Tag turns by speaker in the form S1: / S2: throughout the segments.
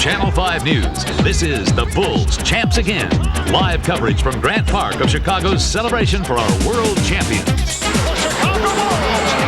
S1: Channel 5 News, this is the Bulls Champs Again. Live coverage from Grant Park of Chicago's celebration for our world champions. The Chicago Bulls!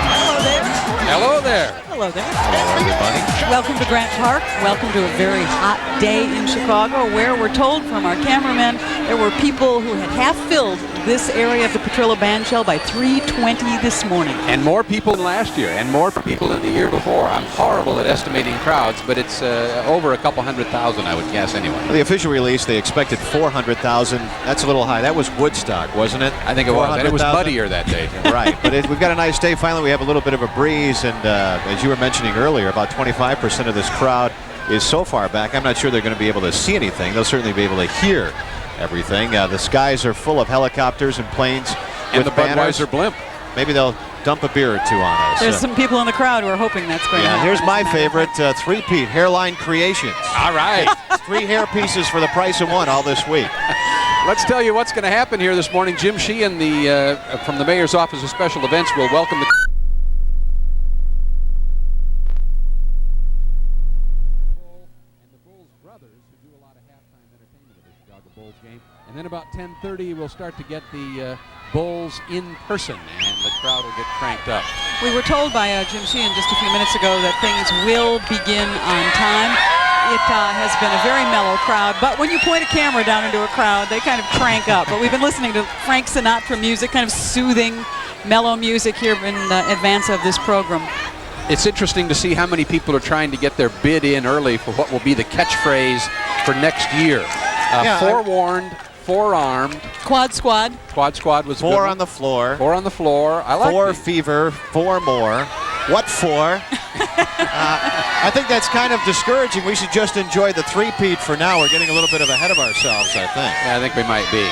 S2: Hello there.
S3: Hello there.
S2: Hello there.
S3: Hello, everybody.
S2: Welcome to Grant Park. Welcome to a very hot day in Chicago, where we're told from our cameramen there were people who had half filled this area of the Petrillo Bandshell by 3:20 this morning.
S3: And more people than last year, and more people than the year before. I'm horrible at estimating crowds, but it's over a couple 100,000, I would guess, anyway.
S4: The official release, they expected 400,000. That's a little high. That was Woodstock, wasn't it?
S3: I think it was, and it was muddier that day.
S4: Right, but we've got a nice day. Finally, we have a little bit of a breeze, and as you were mentioning earlier, about 25% of this crowd is so far back. I'm not sure they're going to be able to see anything. They'll certainly be able to hear everything. The skies are full of helicopters and planes
S3: and
S4: with
S3: the
S4: banners.
S3: Budweiser blimp.
S4: Maybe they'll dump a beer or two on us.
S2: There's some people in the crowd who are hoping that's going to happen.
S4: Here's my favorite, three-peat, Hairline Creations.
S3: All right.
S4: 3 hair pieces for the price of 1 all this week.
S3: Let's tell you what's going to happen here this morning. Jim Sheehan, from the Mayor's Office of Special Events, will welcome the... And then about 10:30, we'll start to get the Bulls in person, and the crowd will get cranked up.
S2: We were told by Jim Sheehan just a few minutes ago that things will begin on time. It has been a very mellow crowd, but when you point a camera down into a crowd, they kind of crank up. But we've been listening to Frank Sinatra music, kind of soothing, mellow music here in advance of this program.
S3: It's interesting to see how many people are trying to get their bid in early for what will be the catchphrase for next year. Forewarned, forearmed.
S2: Quad squad.
S3: Quad squad was
S4: 4 on the floor.
S3: 4 on the floor. I like
S4: 4 fever, 4 more. What for? I think that's kind of discouraging. We should just enjoy the three-peat for now. We're getting a little bit ahead of ourselves, I think.
S3: Yeah, I think we might be.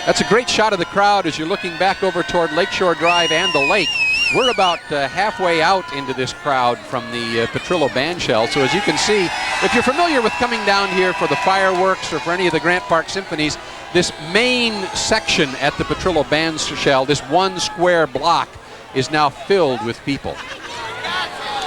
S3: That's a great shot of the crowd as you're looking back over toward Lakeshore Drive and the lake. We're about halfway out into this crowd from the Petrillo Bandshell. So as you can see, if you're familiar with coming down here for the fireworks or for any of the Grant Park symphonies, this main section at the Petrillo Bandshell, this one square block, is now filled with people.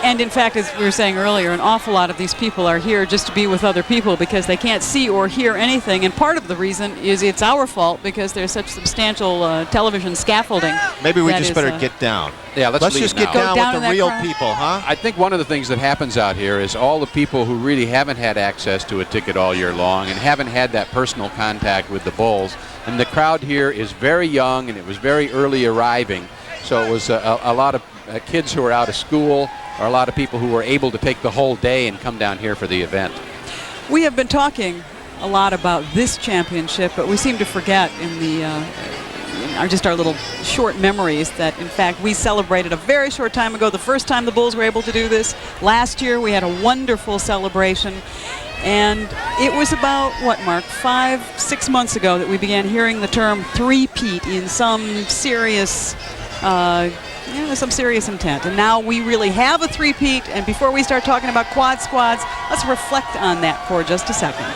S2: And in fact, as we were saying earlier, an awful lot of these people are here just to be with other people because they can't see or hear anything. And part of the reason is it's our fault because there's such substantial television scaffolding.
S4: Maybe we just better get down.
S3: Yeah, let's
S4: just get down with the real people, huh?
S3: I think one of the things that happens out here is all the people who really haven't had access to a ticket all year long and haven't had that personal contact with the Bulls. And the crowd here is very young, and it was very early arriving. So it was a lot of kids who are out of school, or a lot of people who were able to take the whole day and come down here for the event.
S2: We have been talking a lot about this championship, but we seem to forget in just our little short memories that, in fact, we celebrated a very short time ago, the first time the Bulls were able to do this. Last year, we had a wonderful celebration. And it was about, what, Mark, 5-6 months ago that we began hearing the term three-peat in some serious intent. And now we really have a three-peat, and before we start talking about quad squads, let's reflect on that for just a second.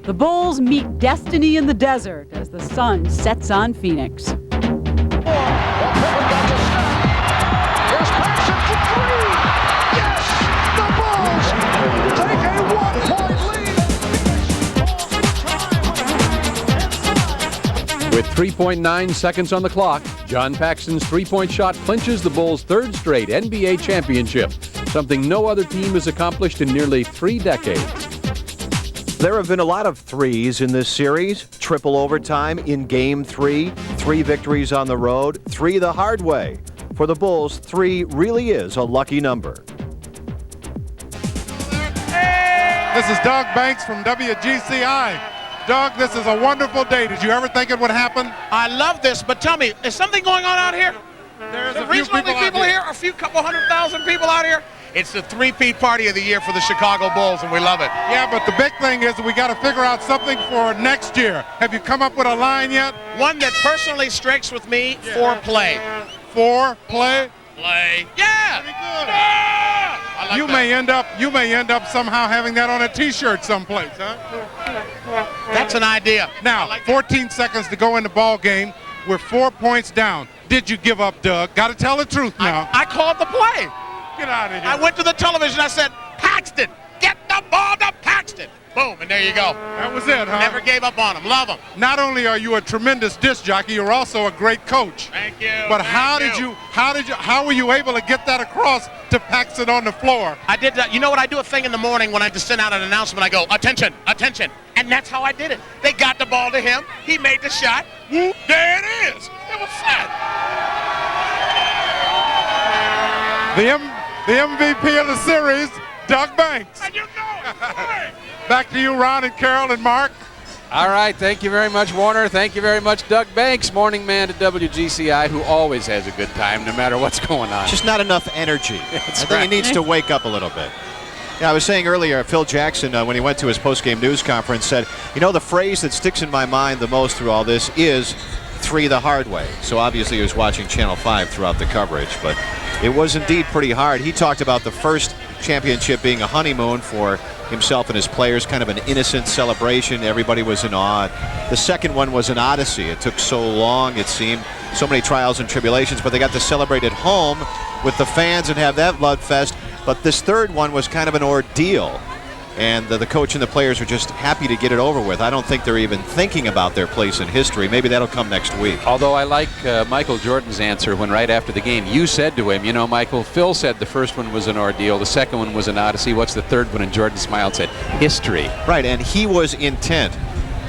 S2: The Bulls meet destiny in the desert as the sun sets on Phoenix.
S3: With 3.9 seconds on the clock, John Paxson's three-point shot clinches the Bulls' third straight NBA championship, something no other team has accomplished in nearly 3 decades.
S4: There have been a lot of threes in this series. Triple overtime in Game 3, 3 victories on the road, 3 the hard way. For the Bulls, 3 really is a lucky number.
S5: This is Doug Banks from WGCI. Doug, this is a wonderful day. Did you ever think it would happen?
S6: I love this, but tell me, is something going on out here?
S5: There's
S6: the
S5: a few
S6: reason people here, a few couple 100,000 people out here? It's the three-peat party of the year for the Chicago Bulls, and we love it.
S5: Yeah, but the big thing is that we got to figure out something for next year. Have you come up with a line yet?
S6: One that personally strikes with me, for play.
S5: For play?
S6: Play. Yeah!
S5: Pretty good.
S6: Yeah! I
S5: you may end up somehow having that on a T-shirt someplace, huh?
S6: That's an idea.
S5: Now, 14 seconds to go in the ball game. We're 4 points down. Did you give up, Doug? Got to tell the truth now.
S6: I called the play.
S5: Get out of here.
S6: I went to the television. I said, Paxton, get the ball to Paxton. Boom, and there you go.
S5: That was it, huh?
S6: Never gave up on him. Love him.
S5: Not only are you a tremendous disc jockey, you're also a great coach.
S6: Thank you.
S5: But how were you able to get that across to Paxton on the floor?
S6: I did that. You know what? I do a thing in the morning when I just send out an announcement. I go, attention, attention. And that's how I did it. They got the ball to him. He made the shot. Whoop, there it is. It was set.
S5: The MVP of the series, Doug Banks.
S6: And you know it.
S5: Back to you, Ron and Carol and Mark.
S3: All right, thank you very much, Warner. Thank you very much, Doug Banks, morning man at WGCI, who always has a good time no matter what's going on.
S4: Just not enough energy. I think
S3: right.
S4: he needs to wake up a little bit. Yeah, I was saying earlier, Phil Jackson, when he went to his post-game news conference, said, you know, the phrase that sticks in my mind the most through all this is 3 the hard way. So obviously he was watching Channel 5 throughout the coverage, but it was indeed pretty hard. He talked about the first championship being a honeymoon for himself and his players, kind of an innocent celebration. Everybody was in awe. The second one was an odyssey. It took so long, it seemed, so many trials and tribulations, but they got to celebrate at home with the fans and have that bloodfest. But this third one was kind of an ordeal, and the coach and the players are just happy to get it over with. I don't think they're even thinking about their place in history. Maybe that'll come next week.
S3: Although I like Michael Jordan's answer when right after the game you said to him, you know, Michael, Phil said the first one was an ordeal, the second one was an odyssey. What's the third one? And Jordan smiled and said, history.
S4: Right, and he was intent.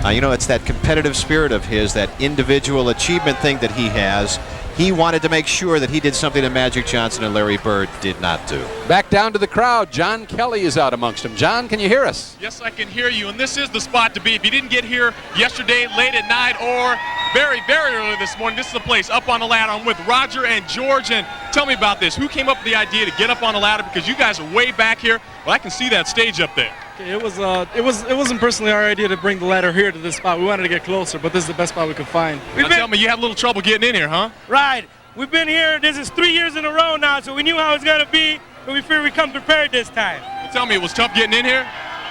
S4: You know, it's that competitive spirit of his, that individual achievement thing that he has. He wanted to make sure that he did something that Magic Johnson and Larry Bird did not do.
S3: Back down to the crowd. John Kelly is out amongst them. John, can you hear us?
S7: Yes, I can hear you, and this is the spot to be. If you didn't get here yesterday, late at night, or very, very early this morning, this is the place, up on the ladder. I'm with Roger and George, and tell me about this. Who came up with the idea to get up on the ladder? Because you guys are way back here. Well, I can see that stage up there.
S8: It wasn't personally our idea to bring the ladder here to this spot. We wanted to get closer, but this is the best spot we could find.
S7: Now tell me, you had a little trouble getting in here, huh?
S8: Right. We've been here, this is 3 years in a row now, so we knew how it was going to be, but we figured we'd come prepared this time.
S7: Well, tell me, it was tough getting in here?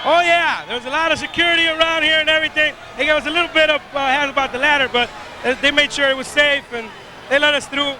S8: Oh, yeah. There was a lot of security around here and everything. They gave us a little bit of hands about the ladder, but they made sure it was safe, and they let us through.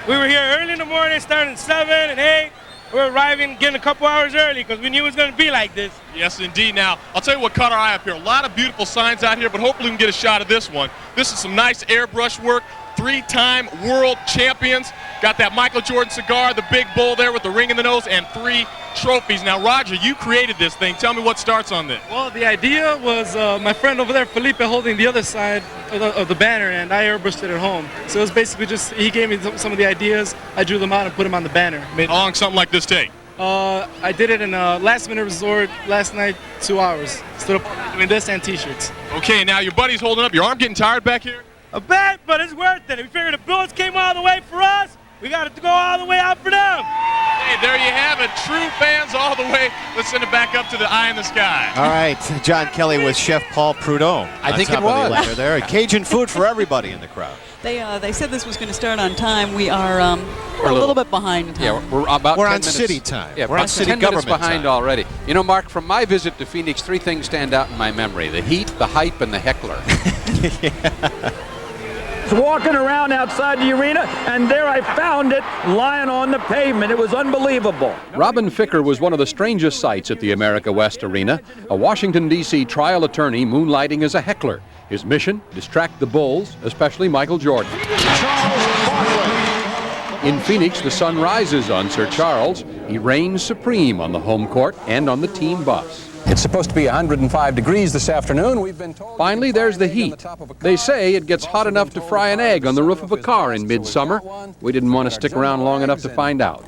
S8: We were here early in the morning, starting at 7 and 8. We were arriving, getting a couple hours early, because we knew it was going to be like this.
S7: Yes, indeed. Now, I'll tell you what caught our eye up here. A lot of beautiful signs out here, but hopefully we can get a shot of this one. This is some nice airbrush work. 3-time world champions. Got that Michael Jordan cigar, the big bowl there with the ring in the nose, and 3 trophies. Now, Roger, you created this thing. Tell me what starts on this.
S8: Well, the idea was my friend over there, Felipe, holding the other side of the banner, and I airbrushed it at home. So it was basically just, he gave me some of the ideas. I drew them out and put them on the banner.
S7: How long something like this take?
S8: I did it in a last-minute resort last night, 2 hours. Stood up doing this and T-shirts.
S7: Okay, now your buddy's holding up. Your arm getting tired back here?
S8: A bit, but it's worth it. We figured the Bullets came all the way for us. We got to go all the way out for them.
S7: Hey, there you have it. True fans all the way. Let's send it back up to the eye in the sky.
S4: All right, John Kelly with Chef Paul Prudhomme.
S3: I think it was.
S4: The there. Cajun food for everybody in the crowd.
S2: They said this was going to start on time. We are we're a little bit behind in time.
S3: Yeah, we're about
S4: We're
S3: 10
S4: on
S3: minutes.
S4: city time.
S3: Yeah,
S4: we're on
S3: about
S4: city
S3: 10 minutes
S4: government
S3: behind
S4: time.
S3: already. You know, Mark, from my visit to Phoenix, 3 things stand out in my memory: the heat, the hype, and the heckler.
S9: Walking around outside the arena, and there I found it lying on the pavement. It was unbelievable.
S10: Robin Ficker was one of the strangest sights at the America West Arena, a Washington, D.C. trial attorney moonlighting as a heckler. His mission, distract the Bulls, especially Michael Jordan. In Phoenix, the sun rises on Sir Charles. He reigns supreme on the home court and on the team bus.
S11: It's supposed to be 105 degrees this afternoon. We've been told.
S10: Finally, there's the heat. They say it gets hot enough to fry an egg on the roof of a car in midsummer. We didn't want to stick around long enough to find out.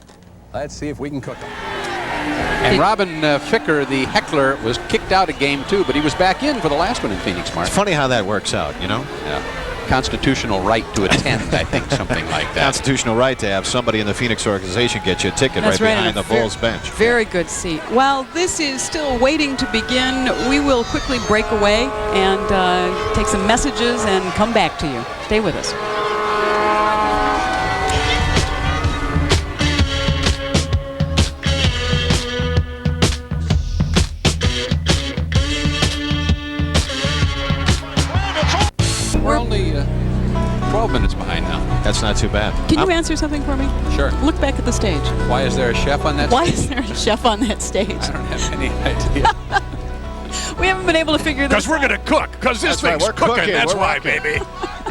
S11: Let's see if we can cook them.
S3: And Robin Ficker, the heckler, was kicked out of game 2, but he was back in for the last one in Phoenix, Mark.
S4: It's funny how that works out, you know?
S3: Yeah. Constitutional right to attend, I think, something like that.
S4: Constitutional right to have somebody in the Phoenix organization get you a ticket right behind the Bulls bench.
S2: Very good seat. While this is still waiting to begin, we will quickly break away and take some messages and come back to you. Stay with us.
S4: not too bad.
S2: Can you answer something for me?
S3: Sure.
S2: Look back at the stage.
S3: Why is there a chef on that
S2: Why
S3: stage?
S2: is there a chef on that stage?
S3: I don't have any idea.
S2: We haven't been able to figure this out.
S6: Because we're going to cook. Because this
S4: That's right,
S6: thing's
S4: we're
S6: cooking. That's
S4: we're
S6: why,
S4: rocking.
S6: baby.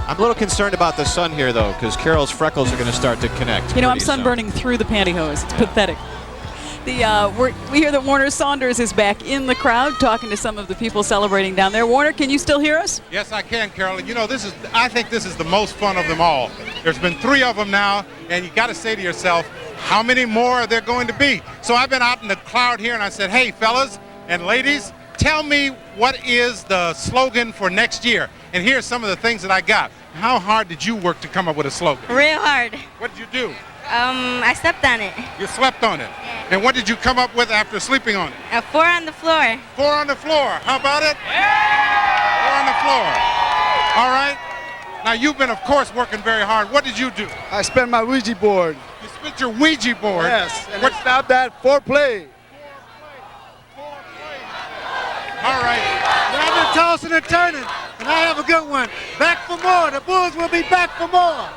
S4: I'm a little concerned about the sun here, though, because Carol's freckles are going to start to connect.
S2: You know, I'm
S4: pretty soon.
S2: sunburning through the pantyhose. It's pathetic. We hear that Warner Saunders is back in the crowd talking to some of the people celebrating down there. Warner, can you still hear us?
S5: Yes, I can, Carol. You know, I think this is the most fun of them all. There's been 3 of them now, and you got to say to yourself, how many more are there going to be? So I've been out in the crowd here, and I said, hey, fellas and ladies, tell me what is the slogan for next year. And here's some of the things that I got. How hard did you work to come up with a slogan?
S12: Real hard.
S5: What did you do?
S12: I slept on it.
S5: You slept on it.
S12: Yeah.
S5: And what did you come up with after sleeping on it?
S12: 4 on the floor.
S5: 4 on the floor. How about it? 4 on the floor. All right. Now, you've been, of course, working very hard. What did you do?
S13: I spent my Ouija board.
S5: You spent your Ouija board?
S13: Yes, and it's not that foreplay.
S5: All right.
S13: I've been tossing and turning, and I have a good one. Back for more. The Bulls will be back for more.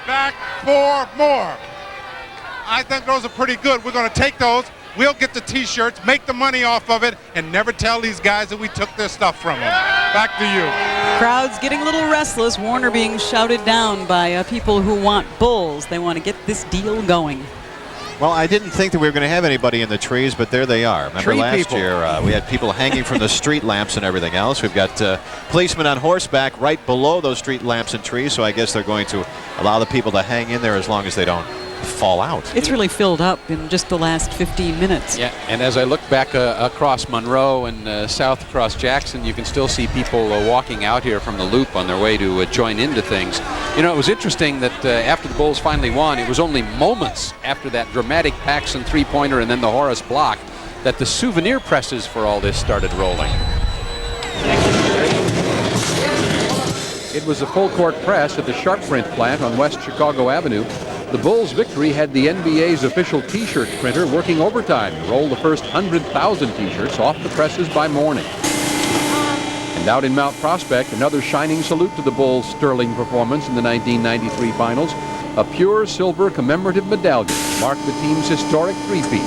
S5: Back for more. I think those are pretty good. We're going to take those. We'll get the T-shirts, make the money off of it, and never tell these guys that we took their stuff from them. Back to you.
S2: Crowd's getting a little restless. Warner being shouted down by people who want Bulls. They want to get this deal going.
S4: Well, I didn't think that we were going to have anybody in the trees, but there they are. Remember
S3: Tree
S4: last
S3: people.
S4: year we had people hanging from the street lamps and everything else. We've got policemen on horseback right below those street lamps and trees, so I guess they're going to allow the people to hang in there as long as they don't fall out.
S2: It's really filled up in just the last 15 minutes.
S3: Yeah, and as I look back across Monroe and south across Jackson, you can still see people walking out here from the loop on their way to join into things. You know, it was interesting that after the Bulls finally won, it was only moments after that dramatic Paxson three-pointer and then the Horace block that the souvenir presses for all this started rolling. It was a full-court press at the Sharp Print plant on West Chicago Avenue. The Bulls' victory had the NBA's official T-shirt printer working overtime to roll the first 100,000 T-shirts off the presses by morning. And out in Mount Prospect, another shining salute to the Bulls' sterling performance in the 1993 finals. A pure silver commemorative medallion marked the team's historic three-peat.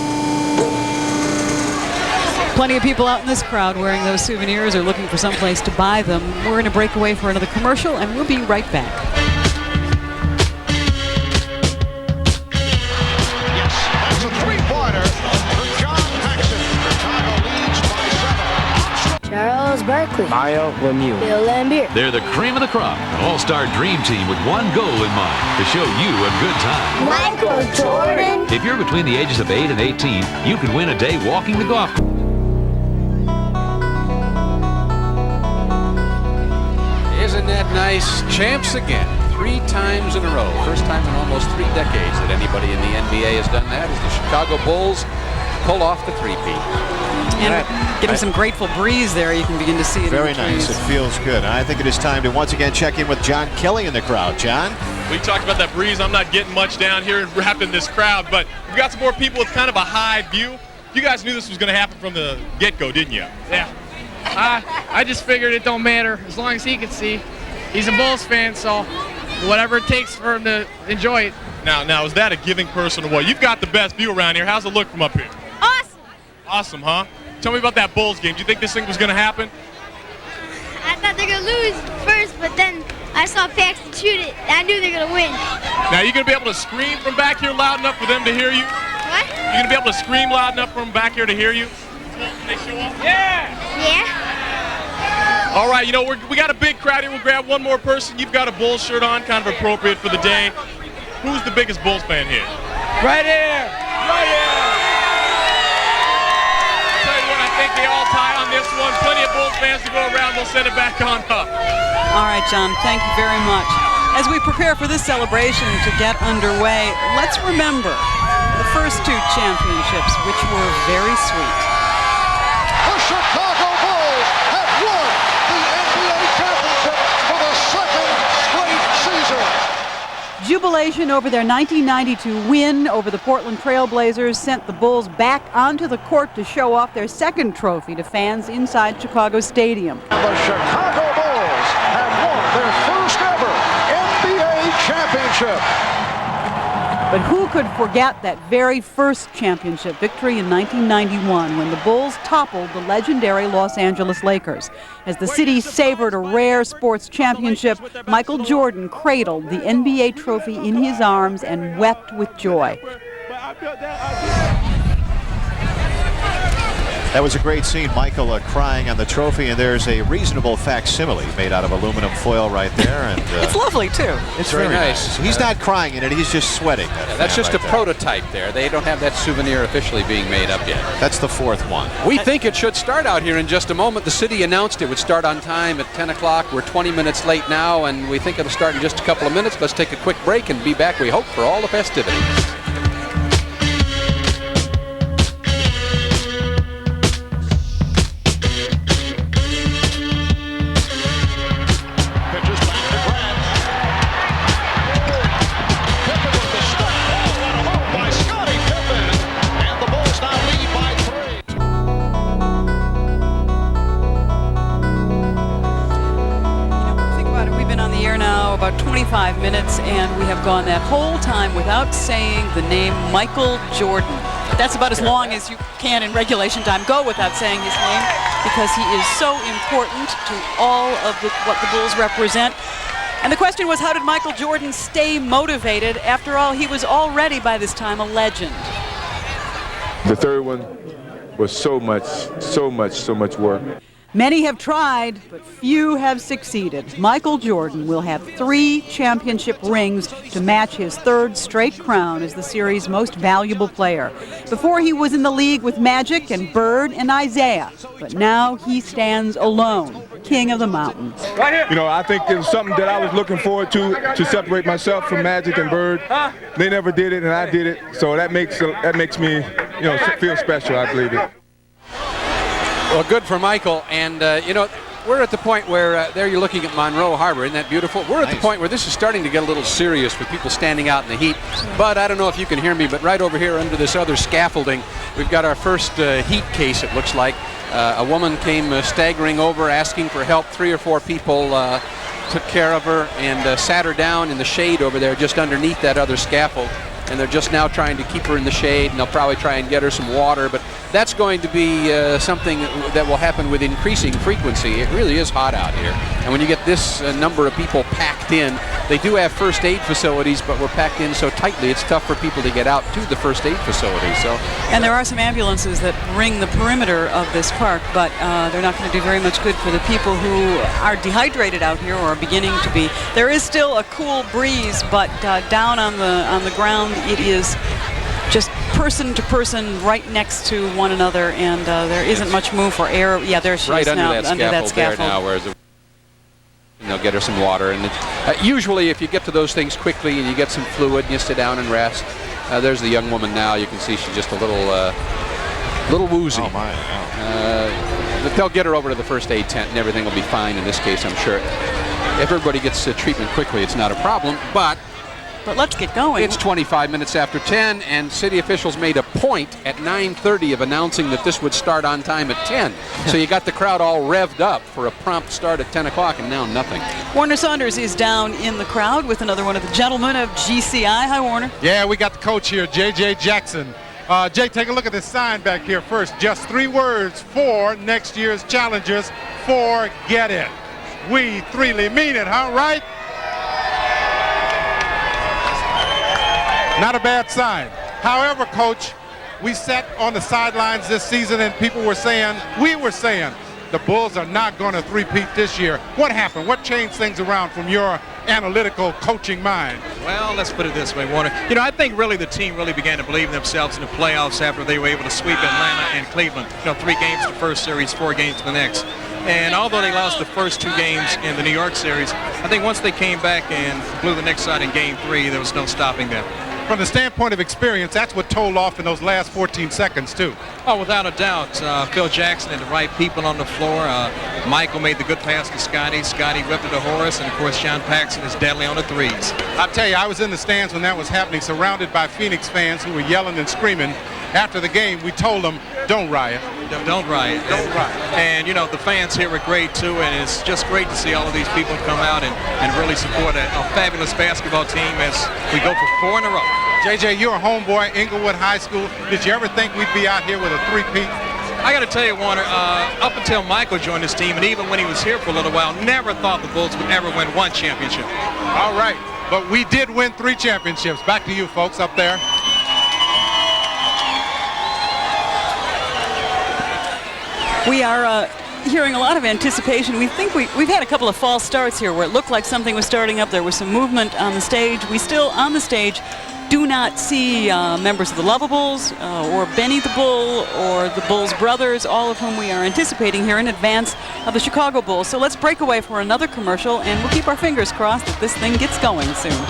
S2: Plenty of people out in this crowd wearing those souvenirs or looking for some place to buy them. We're going to break away for another commercial, and we'll be right back.
S14: That's a three-pointer for John Paxson. Chicago leads by 7.
S15: Charles Barkley.
S16: Mario Lemieux.
S15: Bill Laimbeer.
S1: They're the cream of the crop, an all-star dream team with one goal in mind, to show you a good time.
S15: Michael Jordan.
S1: If you're between the ages of 8 and 18, you could win a day walking the golf course.
S3: Isn't that nice? Champs again, 3 times in a row. First time in almost 3 decades that anybody in the NBA has done that as the Chicago Bulls pull off the three-peat.
S2: And getting some grateful breeze there, you can begin to see it.
S4: Very
S2: in the
S4: nice.
S2: trees.
S4: It feels good. And I think it is time to once again check in with John Kelly in the crowd. John?
S7: We talked about that breeze. I'm not getting much down here and wrapped in this crowd, but we've got some more people with kind of a high view. You guys knew this was going to happen from the get-go, didn't you?
S17: Yeah. I just figured it don't matter as long as he can see. He's a Bulls fan, so whatever it takes for him to enjoy it.
S7: Now, is that a giving person or what? You've got the best view around here. How's it look from up here?
S12: Awesome.
S7: Awesome, huh? Tell me about that Bulls game. Do you think this thing was going to happen?
S12: I thought they were going to lose first, but then I saw Paxton shoot it. I knew they were going to win.
S7: Now, you going to be able to scream from back here loud enough for them to hear you?
S12: What?
S7: You going to be able to scream loud enough from back here to hear you? They show up? Yeah!
S12: Yeah?
S7: All right, you know, we got a big crowd here. We'll grab one more person. You've got a Bulls shirt on, kind of appropriate for the day. Who's the biggest Bulls fan here?
S17: Right here! Right here!
S7: I'll tell you what, I think they all tie on this one. Plenty of Bulls fans to go around. We'll send it back on up.
S2: All right, John, thank you very much. As we prepare for this celebration to get underway, let's remember the first 2 championships, which were very sweet.
S14: The Chicago Bulls have won the NBA championship for the second straight season.
S18: Jubilation over their 1992 win over the Portland Trail Blazers sent the Bulls back onto the court to show off their second trophy to fans inside Chicago Stadium.
S14: The Chicago Bulls have won their first ever NBA championship. championship.
S18: But who could forget that very first championship victory in 1991 when the Bulls toppled the legendary Los Angeles Lakers? As the city savored a rare sports championship, Michael Jordan cradled the NBA trophy in his arms and wept with joy.
S4: That was a great scene, Michael crying on the trophy, and there's a reasonable facsimile made out of aluminum foil right there. And
S2: it's lovely, too.
S4: It's very nice. He's not crying in it, he's just sweating.
S3: That's just a prototype there. They don't have that souvenir officially being made up yet.
S4: That's the fourth one.
S3: We think it should start out here in just a moment. The city announced it would start on time at 10 o'clock. We're 20 minutes late now, and we think it'll start in just a couple of minutes. Let's take a quick break and be back, we hope, for all the festivities.
S2: About 25 minutes, and we have gone that whole time without saying the name Michael Jordan. That's about as long as you can in regulation time go without saying his name, because he is so important to all of what the Bulls represent. And the question was, how did Michael Jordan stay motivated? After all, he was already by this time a legend.
S16: The third one was so much work.
S18: Many have tried, but few have succeeded. Michael Jordan will have 3 championship rings to match his 3rd straight crown as the series' most valuable player. Before, he was in the league with Magic and Bird and Isaiah, but now he stands alone, king of the mountain.
S16: You know, I think it was something that I was looking forward to separate myself from Magic and Bird. They never did it, and I did it, so that makes me, you know, feel special, I believe it.
S3: Well, good for Michael, and you know, we're at the point where there you're looking at Monroe Harbor. Isn't that beautiful? We're at the point where this is starting to get a little serious with people standing out in the heat. But I don't know if you can hear me, but right over here under this other scaffolding, we've got our first heat case, it looks like. A woman came staggering over asking for help. 3 or 4 people took care of her and sat her down in the shade over there just underneath that other scaffold. And they're just now trying to keep her in the shade, and they'll probably try and get her some water. But that's going to be something that will happen with increasing frequency. It really is hot out here. And when you get this number of people packed in, they do have first aid facilities, but we're packed in so tightly, it's tough for people to get out to the first aid facility.
S2: And there are some ambulances that ring the perimeter of this park, but they're not going to do very much good for the people who are dehydrated out here or are beginning to be. There is still a cool breeze, but down on the ground, it is just person to person right next to one another, and there isn't much room for air. Yeah, there she
S3: right
S2: is now,
S3: under that scaffold there now, whereas they'll get her some water. And usually if you get to those things quickly and you get some fluid and you sit down and rest, there's the young woman now. You can see she's just a little woozy.
S4: Oh my!
S3: But they'll get her over to the first aid tent and everything will be fine in this case, I'm sure. If everybody gets treatment quickly, it's not a problem, but
S2: let's get going.
S3: It's 25 minutes after 10, and city officials made a point at 9:30 of announcing that this would start on time at 10. So you got the crowd all revved up for a prompt start at 10 o'clock, and now nothing.
S2: Warner Saunders is down in the crowd with another one of the gentlemen of GCI. Hi, Warner.
S5: Yeah, we got the coach here, J.J. Jackson. Jay, take a look at this sign back here first. Just 3 words for next year's challengers. Forget it. We really mean it, huh? Right? Not a bad sign. However, Coach, we sat on the sidelines this season and people were saying, we were saying, the Bulls are not going to three-peat this year. What happened? What changed things around from your analytical coaching mind?
S19: Well, let's put it this way, Warner. You know, I think really the team really began to believe in themselves in the playoffs after they were able to sweep Atlanta and Cleveland. You know, 3 games the first series, 4 games the next. And although they lost the first 2 games in the New York series, I think once they came back and blew the Knicks out in Game 3, there was no stopping them.
S5: From the standpoint of experience, that's what told off in those last 14 seconds, too.
S19: Oh, without a doubt. Phil Jackson had the right people on the floor. Michael made the good pass to Scotty. Scotty ripped it to Horace. And, of course, John Paxson is deadly on the threes.
S5: I'll tell you, I was in the stands when that was happening, surrounded by Phoenix fans who were yelling and screaming. After the game, we told them, don't riot.
S19: Don't riot. And, you know, the fans here are great, too, and it's just great to see all of these people come out and really support a fabulous basketball team as we go for 4 in a row.
S5: JJ, you're a homeboy, Inglewood High School. Did you ever think we'd be out here with a three-peat?
S19: I got to tell you, Warner, up until Michael joined this team, and even when he was here for a little while, never thought the Bulls would ever win 1 championship.
S5: All right, but we did win 3 championships. Back to you folks up there.
S2: We are hearing a lot of anticipation. We think we've had a couple of false starts here where it looked like something was starting up. There was some movement on the stage. We still, on the stage, do not see members of the Lovables or Benny the Bull or the Bulls brothers, all of whom we are anticipating here in advance of the Chicago Bulls. So let's break away for another commercial, and we'll keep our fingers crossed that this thing gets going soon.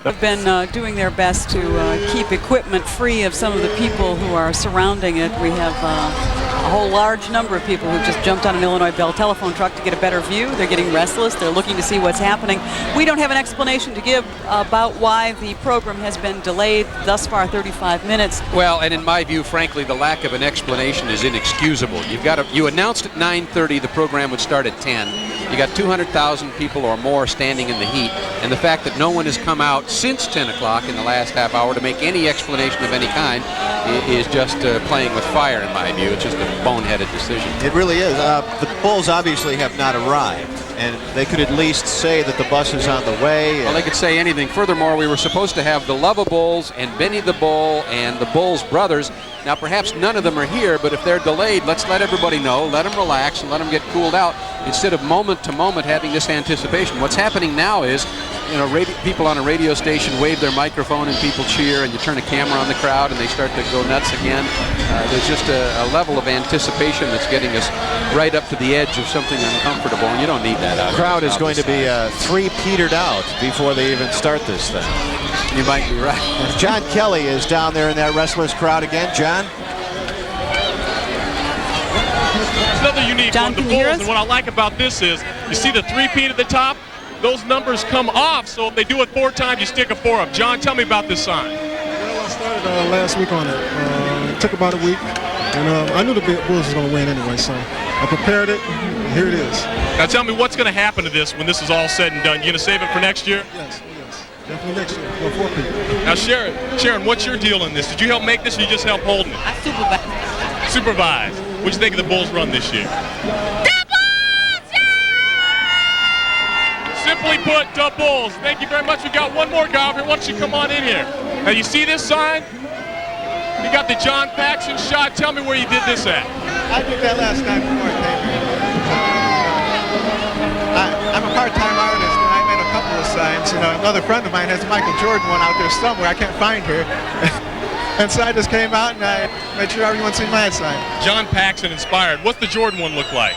S2: Have been doing their best to keep equipment free of some of the people who are surrounding it. We have a whole large number of people who just jumped on an Illinois Bell telephone truck to get a better view. They're getting restless. They're looking to see what's happening. We don't have an explanation to give about why the program has been delayed thus far 35 minutes.
S3: Well, and in my view, frankly, the lack of an explanation is inexcusable. You announced at 9:30 the program would start at 10. You got 200,000 people or more standing in the heat, and the fact that no one has come out since 10 o'clock in the last half hour to make any explanation of any kind is just playing with fire, in my view. It's just a boneheaded decision.
S4: It really is. The Bulls obviously have not arrived, and they could at least say that the bus is on the way.
S3: Well, they could say anything. Furthermore, we were supposed to have the Lovables and Benny the Bull and the Bulls brothers. Now, perhaps none of them are here, but if they're delayed, let's let everybody know, let them relax, and let them get cooled out instead of moment to moment having this anticipation. What's happening now is, you know, people on a radio station wave their microphone and people cheer, and you turn a camera on the crowd and they start to go nuts again. There's just a level of anticipation that's getting us right up to the edge of something uncomfortable, and you don't need that out.
S4: The crowd is going to be three-petered out before they even start this thing.
S3: You might be right.
S4: John Kelly is down there in that restless crowd again. John?
S7: It's another unique one. The Bulls, and what I like about this is, you see the three-peat at the top? Those numbers come off, so if they do it 4 times, you stick a 4 up. John, tell me about this sign.
S20: Well, I started last week on it. It took about a week, and I knew the Bulls was going to win anyway, so I prepared it, and here it is.
S7: Now tell me what's going to happen to this when this is all said and done. You going to save it for next year?
S20: Yes. Definitely next year. We'll 4 people.
S7: Now, Sharon, what's your deal in this? Did you help make this, or you just help holding it?
S21: I supervise.
S7: Supervise. What do you think of the Bulls' run this year? Simply put, the Bulls. Thank you very much. We got one more guy over here. Why don't you come on in here? Now, you see this sign? You got the John Paxson shot. Tell me where you did this at.
S22: I did that last night before I came here. I'm a part-time artist, and I made a couple of signs. You know, another friend of mine has a Michael Jordan one out there somewhere. I can't find her. And so I just came out and I made sure everyone seen my sign.
S7: John Paxson inspired. What's the Jordan one look like?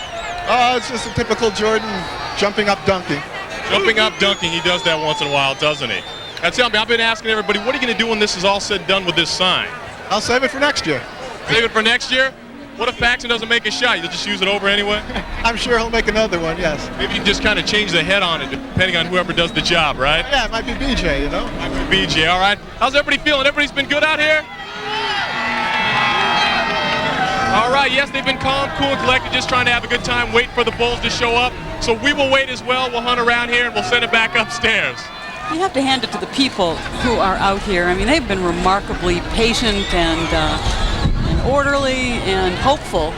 S22: Oh, it's just a typical Jordan jumping up, dunking.
S7: Jumping up, dunking. He does that once in a while, doesn't he? Now tell me, I've been asking everybody, what are you going to do when this is all said and done with this sign?
S22: I'll save it for next year.
S7: Save it for next year? What if Paxson doesn't make a shot? You'll just use it over anyway?
S22: I'm sure he'll make another one, yes.
S7: Maybe you just kind of change the head on it, depending on whoever does the job, right?
S22: Yeah, it might be BJ, you know?
S7: Might be BJ, all right. How's everybody feeling? Everybody's been good out here? All right, yes, they've been calm, cool, and collected, just trying to have a good time, waiting for the Bulls to show up. So we will wait as well. We'll hunt around here, and we'll send it back upstairs.
S2: You have to hand it to the people who are out here. I mean, they've been remarkably patient and orderly and hopeful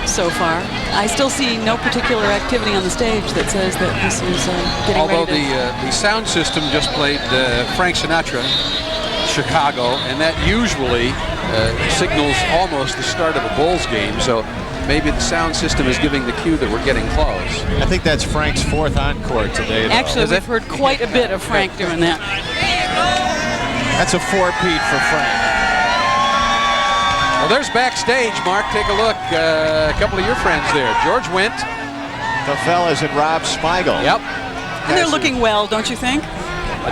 S2: so far. I still see no particular activity on the stage that says that this is getting
S3: Although
S2: ready to...
S3: the sound system just played Frank Sinatra, Chicago, and that usually signals almost the start of a Bulls game. So maybe the sound system is giving the cue that we're getting close.
S4: I think that's Frank's 4th encore today.
S2: Actually, we've heard quite a bit of Frank doing that.
S4: That's a 4-peat for Frank.
S3: Well, there's backstage, Mark. Take a look. A couple of your friends there. George Wendt.
S4: The fellas and Rob Smigel.
S3: Yep.
S2: And they're looking well, don't you think?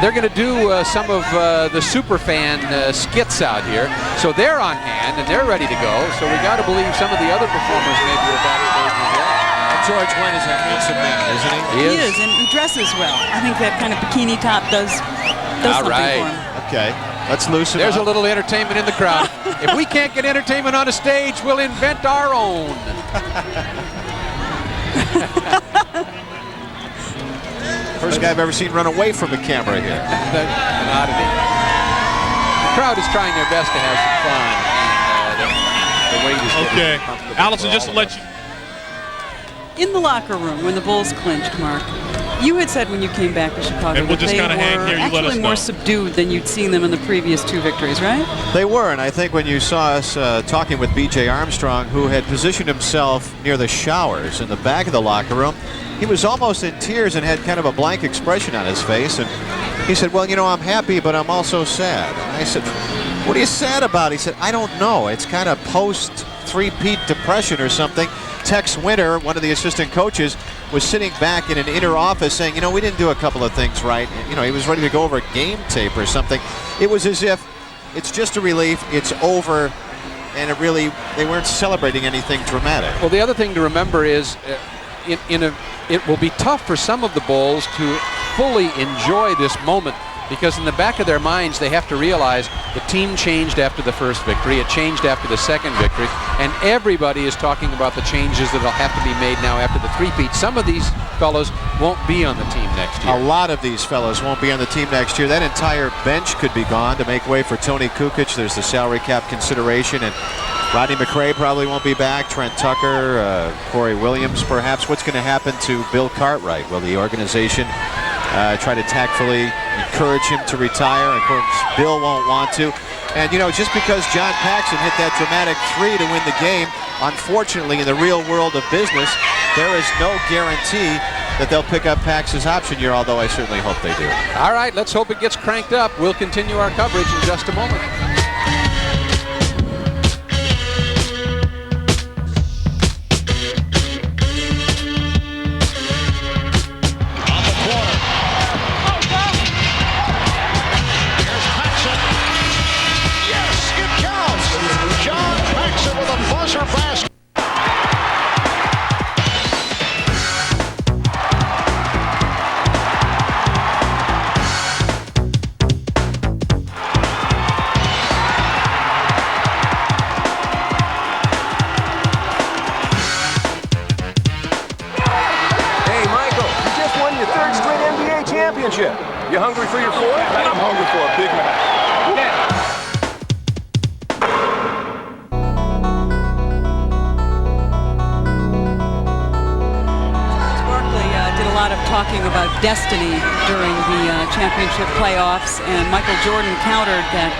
S3: they're going to do some of the Superfan skits out here. So they're on hand and they're ready to go. So we got to believe some of the other performers maybe are backstage as well.
S4: George Wendt is a handsome man, isn't he?
S2: He is, and he dresses well. I think that kind of bikini top does something for him.
S4: Okay, let's loosen
S3: There's
S4: up.
S3: a little entertainment in the crowd. If we can't get entertainment on a stage, we'll invent our own.
S4: First guy I've ever seen run away from a camera here.
S3: An oddity. The crowd is trying their best to have some fun. And the weight is getting uncomfortable.
S7: Allison, just to let you...
S2: In the locker room, when the Bulls clinched, Mark, you had said when you came back to Chicago
S7: And we'll
S2: that
S7: just
S2: they
S7: kinda hang
S2: were
S7: here, you let us
S2: actually more
S7: know.
S2: subdued than you'd seen them in the previous 2 victories, right?
S4: They were, and I think when you saw us talking with B.J. Armstrong, who had positioned himself near the showers in the back of the locker room, he was almost in tears and had kind of a blank expression on his face. And he said, well, you know, I'm happy, but I'm also sad. And I said, what are you sad about? He said, I don't know. It's kind of post-three-peat depression or something. Tex Winter, one of the assistant coaches, was sitting back in an inner office saying, you know, we didn't do a couple of things right. And, you know, he was ready to go over game tape or something. It was as if it's just a relief, it's over, and they weren't celebrating anything dramatic.
S3: Well, the other thing to remember is it will be tough for some of the Bulls to fully enjoy this moment, because in the back of their minds they have to realize the team changed after the first victory, it changed after the second victory, and everybody is talking about the changes that will have to be made now after the three-peat. Some of these fellows won't be on the team next year.
S4: A lot of these fellows won't be on the team next year. That entire bench could be gone to make way for Tony Kukoc. There's the salary cap consideration, and Rodney McRae probably won't be back. Trent Tucker, Corey Williams perhaps. What's going to happen to Bill Cartwright? Will the organization try to tactfully encourage him to retire? Of course, Bill won't want to. And, you know, just because John Paxson hit that dramatic 3 to win the game, unfortunately, in the real world of business, there is no guarantee that they'll pick up Pax's option year, although I certainly hope they do.
S3: All right, let's hope it gets cranked up. We'll continue our coverage in just a moment.
S11: You hungry for your 4th? I'm hungry for a Big Mac.
S2: Barkley did a lot of talking about destiny during the championship playoffs, and Michael Jordan countered that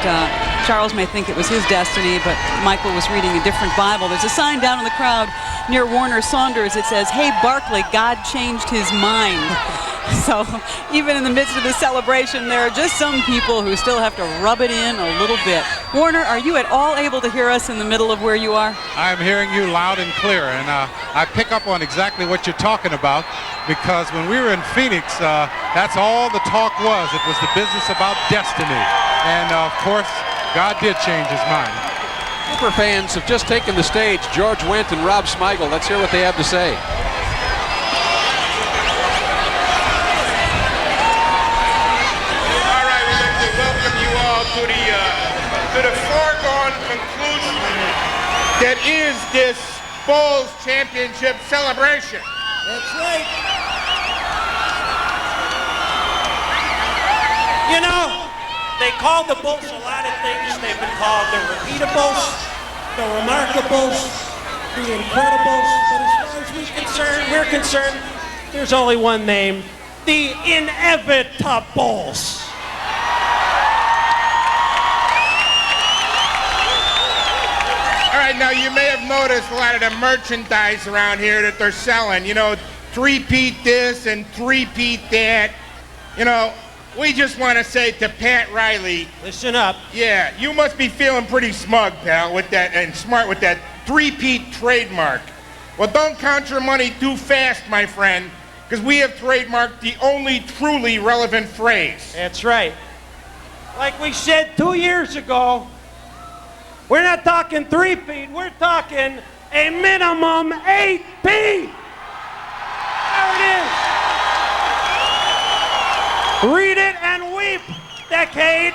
S2: Charles may think it was his destiny, but Michael was reading a different Bible. There's a sign down in the crowd near Warner Saunders. It says, "Hey, Barkley, God changed his mind." So even in the midst of the celebration, there are just some people who still have to rub it in a little bit. Warner, are you at all able to hear us in the middle of where you are?
S5: I'm hearing you loud and clear, and I pick up on exactly what you're talking about, because when we were in Phoenix, that's all the talk was. It was the business about destiny, and of course, God did change his mind.
S3: Super fans have just taken the stage. George Wendt and Rob Smigel. Let's hear what they have to say.
S8: To the foregone conclusion that is this Bulls championship celebration.
S21: That's right. You know, they call the Bulls a lot of things. They've been called the repeatables, the remarkables, the incredibles. But as far as we're concerned, there's only one name: the inevitables.
S8: All right, now you may have noticed a lot of the merchandise around here that they're selling. You know, three-peat this and three-peat that. You know, we just want to say to Pat Riley,
S21: listen up.
S8: Yeah, you must be feeling pretty smug, pal, with that, and smart with that three-peat trademark. Well, don't count your money too fast, my friend, because we have trademarked the only truly relevant phrase.
S21: That's right. Like we said 2 years ago, we're not talking 3-peat, we're talking a minimum 8-peat. There it is. Read it and weep, decade.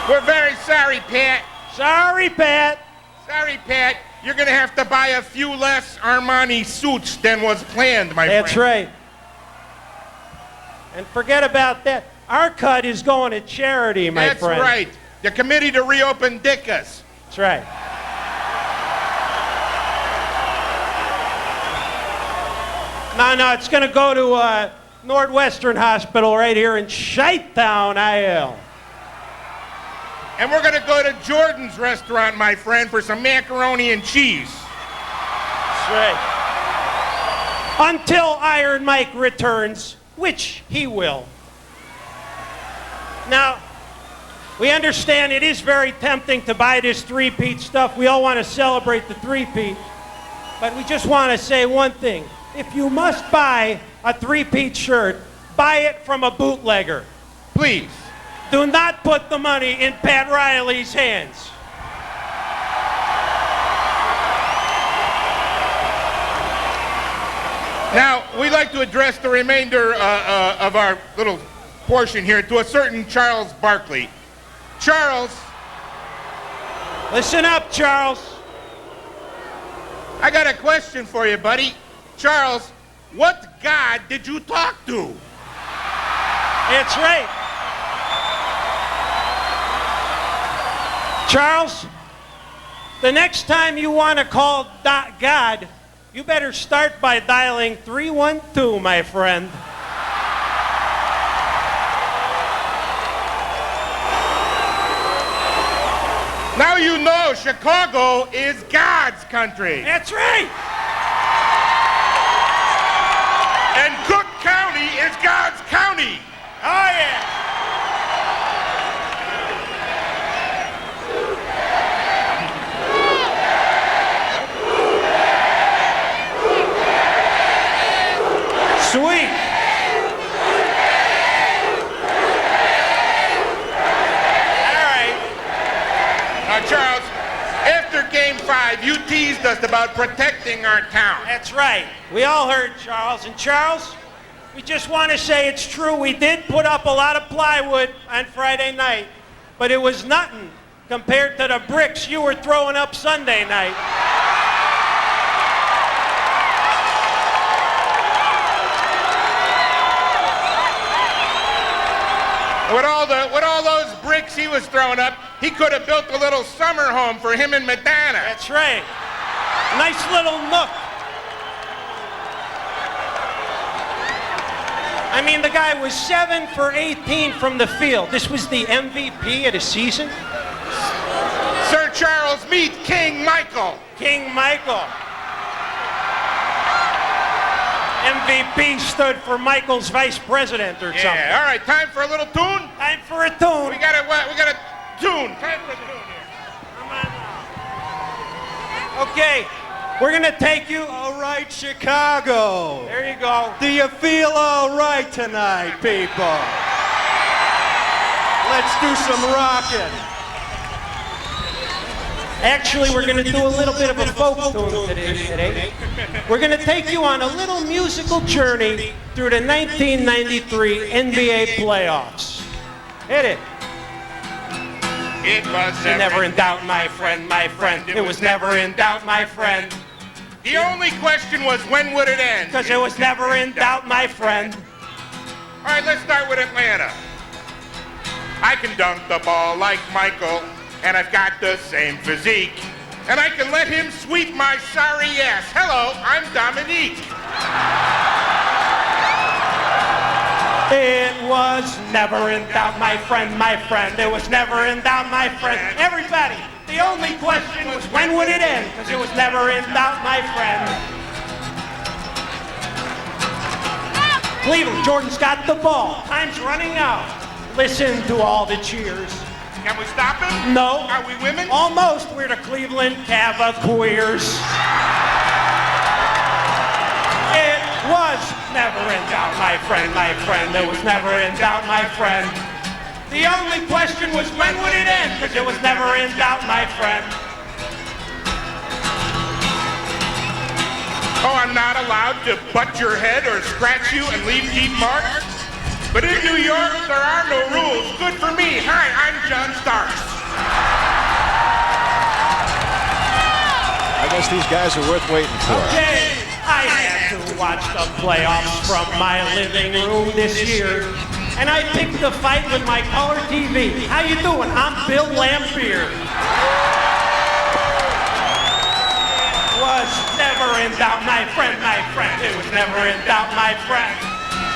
S8: We're very sorry, Pat.
S21: Sorry, Pat.
S8: Sorry, Pat. You're going to have to buy a few less Armani suits than was planned, my friend.
S21: That's right. And forget about that. Our cut is going to charity, my friend.
S8: That's right. The committee to reopen Dickus.
S21: That's right. No, it's going to go to Northwestern Hospital right here in Shitetown, IL.
S8: And we're going to go to Jordan's restaurant, my friend, for some macaroni and cheese.
S21: That's right. Until Iron Mike returns, which he will. Now, we understand it is very tempting to buy this 3-peat stuff. We all want to celebrate the 3-peat. But we just want to say one thing. If you must buy a 3-peat shirt, buy it from a bootlegger.
S8: Please.
S21: Do not put the money in Pat Riley's hands.
S8: Now, we'd like to address the remainder of our little portion here to a certain Charles Barkley. Charles.
S21: Listen up, Charles.
S8: I got a question for you, buddy. Charles, what God did you talk to?
S21: That's right. Charles, the next time you want to call God, you better start by dialing 312, my friend.
S8: Now you know Chicago is God's country.
S21: That's right.
S8: And Cook County is God's county.
S21: Oh, yeah. Sweet.
S8: Charles, after Game 5, you teased us about protecting our town.
S21: That's right. We all heard, Charles. And Charles, we just want to say it's true. We did put up a lot of plywood on Friday night, but it was nothing compared to the bricks you were throwing up Sunday night.
S8: With all those bricks he was throwing up, he could have built a little summer home for him and Madonna.
S21: That's right. Nice little nook. I mean, the guy was 7 for 18 from the field. This was the MVP of the season.
S8: Sir Charles, meet King Michael.
S21: King Michael. MVP stood for Michael's vice president or something.
S8: Yeah, all right, time for a little tune?
S21: Time for a tune.
S8: We got a tune. Time for a tune here.
S21: Come on now. Okay, we're going to take you.
S9: All right, Chicago.
S21: There you go.
S9: Do you feel all right tonight, people? Let's do some rocking.
S21: Actually, we're going to do a little bit of a folk tune today. We're going to take you on a little musical journey through the 1993 NBA playoffs. Hit it.
S8: It was
S21: never in doubt, my friend, my friend. It was never in doubt, my friend.
S8: The only question was, when would it end?
S21: Because it was never in doubt, my friend.
S8: All right, let's start with Atlanta. I can dunk the ball like Michael, and I've got the same physique. And I can let him sweep my sorry ass. Hello, I'm Dominique.
S21: It was never in doubt, my friend, my friend. It was never in doubt, my friend. Everybody, the only question was, when would it end? Because it was never in doubt, my friend. Cleveland, Jordan's got the ball. Time's running out. Listen to all the cheers.
S8: Can we stop him?
S21: No.
S8: Are we women?
S21: Almost. We're the Cleveland Cavaliers. Was never in doubt, my friend, it was never in doubt, my friend. The only question was when would it end, because it was never in doubt, my friend.
S8: Oh, I'm not allowed to butt your head or scratch you and leave deep marks? But in New York, there are no rules. Good for me. Hi, I'm John Starks.
S4: I guess these guys are worth waiting for.
S21: Okay, I had to watch the playoffs from my living room this year. And I picked the fight with my color TV. How you doing? I'm Bill Laimbeer. Was never in doubt, my friend, it was never in doubt, my friend.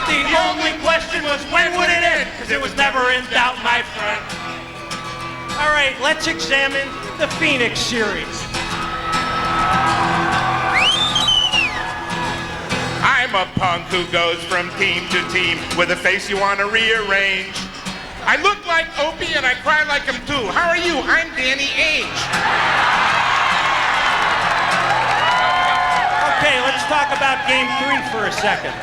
S21: The only question was when would it end, because it was never in doubt, my friend. All right, let's examine the Phoenix series.
S8: I'm a punk who goes from team to team with a face you want to rearrange. I look like Opie and I cry like him too. How are you? I'm Danny Ainge.
S21: Okay, let's talk about Game 3 for a second.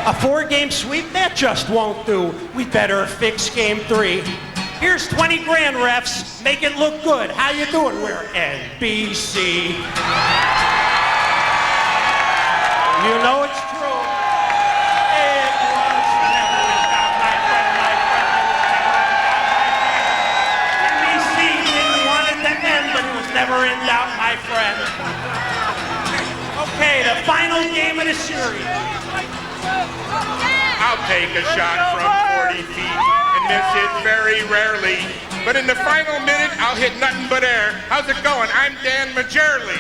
S21: A 4-game sweep? That just won't do. We better fix Game 3. Here's 20 grand, refs. Make it look good. How you doing? We're NBC. You know it's true. It was never in doubt, my friend, NBC didn't want it to end, but it was never in doubt, my friend. Okay, the final game of the series.
S8: I'll take a shot from 40 feet and miss it very rarely. But in the final minute, I'll hit nothing but air. How's it going? I'm Dan Majerle.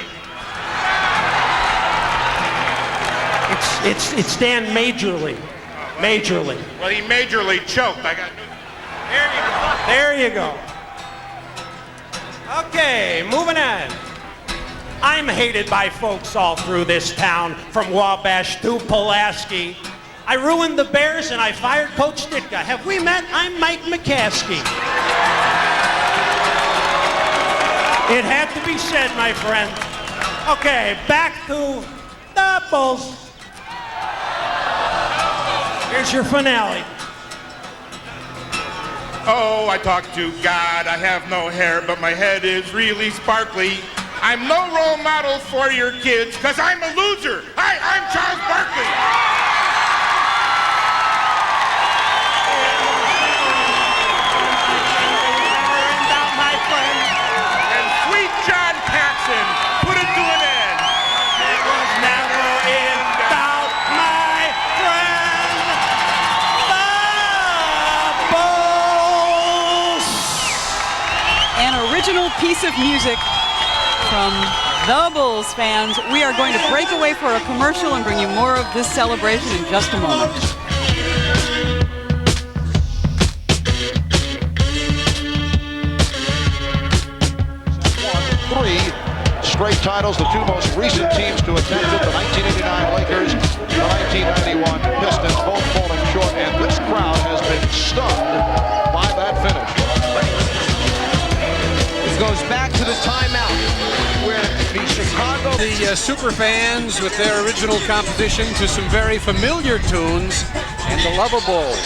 S21: It's Dan Majorly. Majorly.
S8: Well, he majorly choked.
S21: There you go. Okay, moving on. I'm hated by folks all through this town, from Wabash to Pulaski. I ruined the Bears and I fired Coach Ditka. Have we met? I'm Mike McCaskey. It had to be said, my friend. Okay, back to the Bulls. Here's your finale.
S8: Oh, I talk to God. I have no hair, but my head is really sparkly. I'm no role model for your kids, because I'm a loser. Hi, I'm Charles Barkley. My friend. And sweet John Paxson put it to an end.
S21: It was never in doubt, my friend. The Bulls.
S2: An original piece of music from the Bulls fans. We are going to break away for a commercial and bring you more of this celebration in just a moment.
S14: 3 straight titles, the 2 most recent teams to attempt it, the 1989 Lakers, the 1991 Pistons, both falling short, and this crowd has been stunned by that finish.
S6: This goes back to the timeout where the Chicago...
S3: The super fans with their original composition to some very familiar tunes, and the Lovables.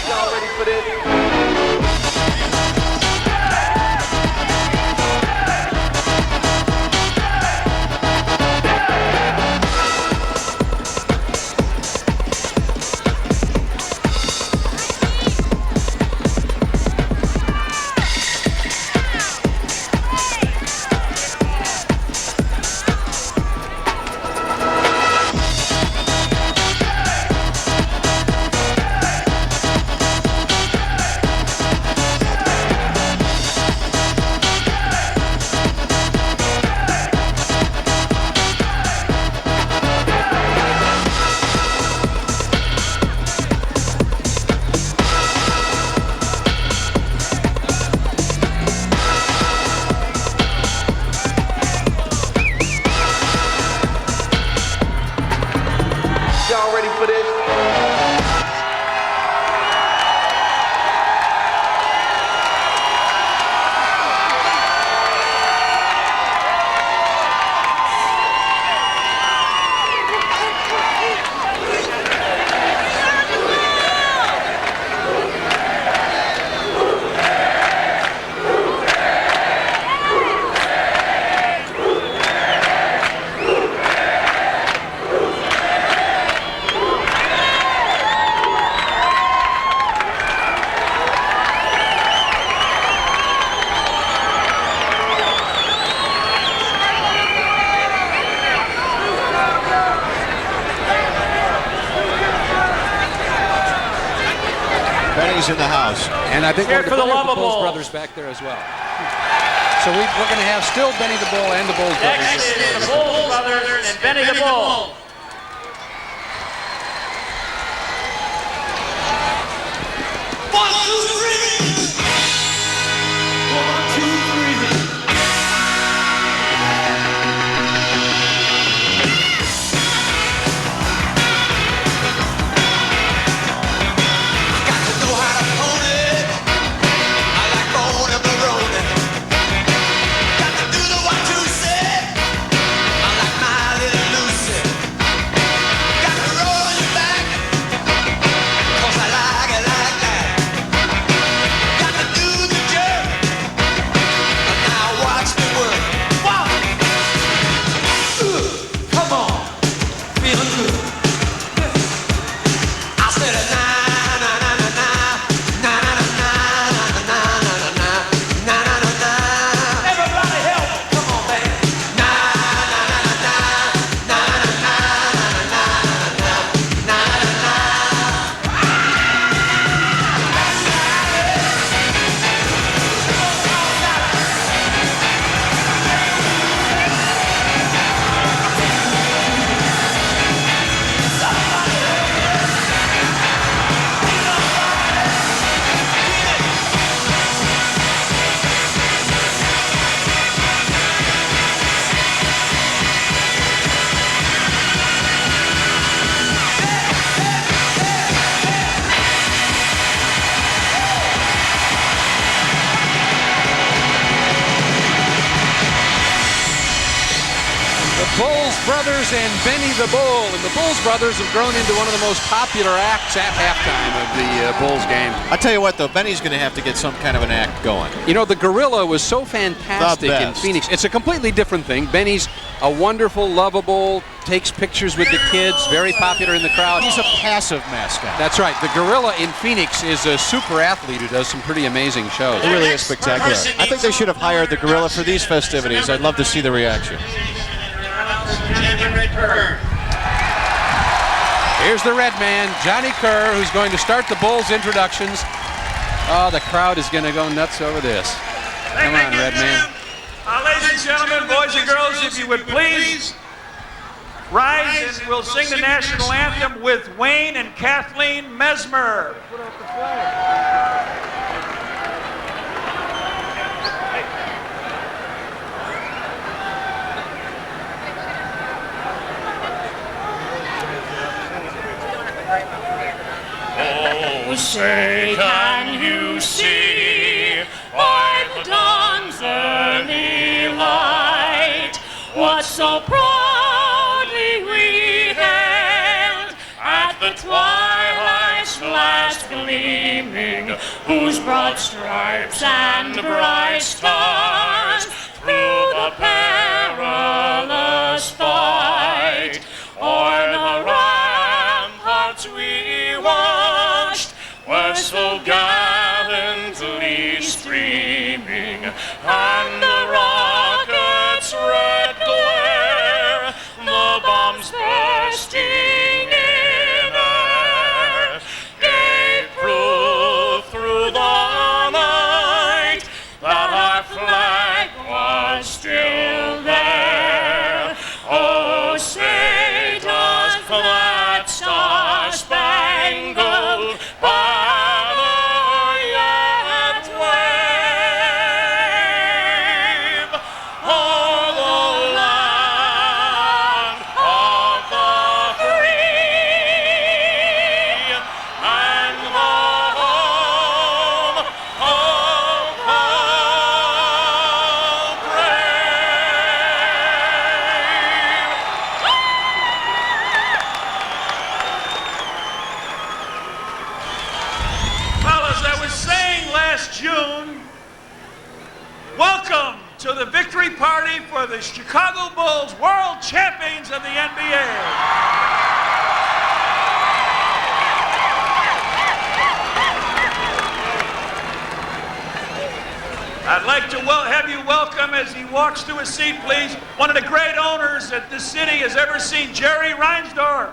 S6: Y'all ready for this?
S4: in the house.
S3: And I think
S10: Here
S3: we're
S10: for the
S3: going to have the
S10: Lovables.
S3: Bulls brothers back there as well. So we're going to have still Benny the Bull and the Bulls brothers.
S10: Next is the Bulls brothers and Benny the Bull.
S3: Brothers and Benny the Bull. And the Bulls brothers have grown into one of the most popular acts at halftime of the Bulls game.
S4: I tell you what, though, Benny's going to have to get some kind of an act going.
S3: You know, the Gorilla was so fantastic in Phoenix. It's a completely different thing. Benny's a wonderful, lovable, takes pictures with the kids, very popular in the crowd.
S4: He's a passive mascot.
S3: That's right. The Gorilla in Phoenix is a super athlete who does some pretty amazing shows.
S4: It really is spectacular. I think they should have hired the Gorilla for these festivities. I'd love to see the reaction.
S3: Here's the red man, Johnny Kerr, who's going to start the Bulls introductions. Oh, the crowd is going to go nuts over this. Come on, red man.
S10: Ladies and gentlemen, boys and girls, if you would please rise and we'll sing the national anthem with Wayne and Kathleen Mesmer. Put up the flag.
S13: Oh, say, can you see by the dawn's early light what so proudly we hailed at the twilight's last gleaming, whose broad stripes and bright stars through the perilous fight o'er the ramparts we watched were so gallantly streaming, and the rockets' red glare, the bombs bursting in air, gave proof through the night that our flag was still there. Oh, say does that star-spangled banner yet wave o'er the land of the free and the home of the brave.
S10: Well, as I was saying last June, welcome to the victory party for the Chicago Bulls, world champions of the NBA. I'd like to have you welcome, as he walks to his seat, please, one of the great owners that this city has ever seen, Jerry Reinsdorf.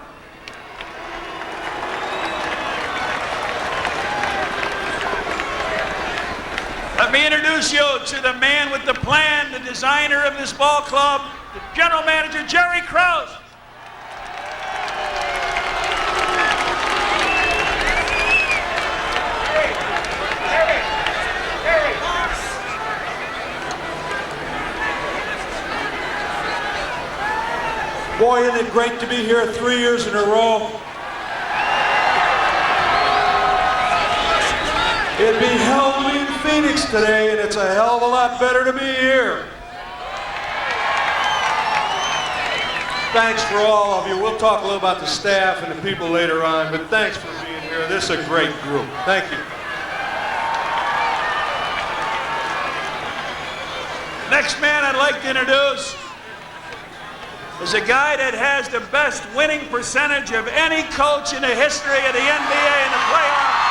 S10: Let me introduce you to the man with the plan, the designer of this ball club, the general manager, Jerry Krause.
S9: Boy, isn't it great to be here 3 years in a row. It'd be hell to be in Phoenix today, and it's a hell of a lot better to be here. Thanks for all of you. We'll talk a little about the staff and the people later on, but thanks for being here. This is a great group. Thank you.
S10: Next man I'd like to introduce is a guy that has the best winning percentage of any coach in the history of the NBA in the playoffs.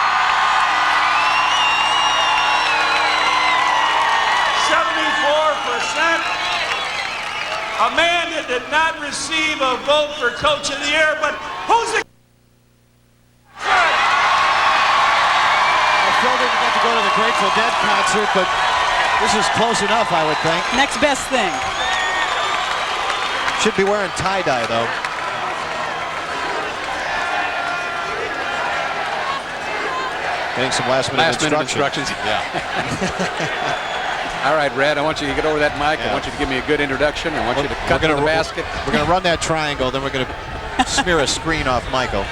S10: 74%. A man that did not receive a vote for Coach of the Year, but who's the...
S4: I Phil didn't get to go to the Grateful Dead concert, but this is close enough, I would think.
S2: Next best thing.
S4: Should be wearing tie-dye, though. Getting some last-minute instructions.
S3: Yeah. All right, Red, I want you to get over that mic. I want you to give me a good introduction. I want you to cut to the basket.
S4: We're going to run that triangle, then we're going to smear a screen off Michael.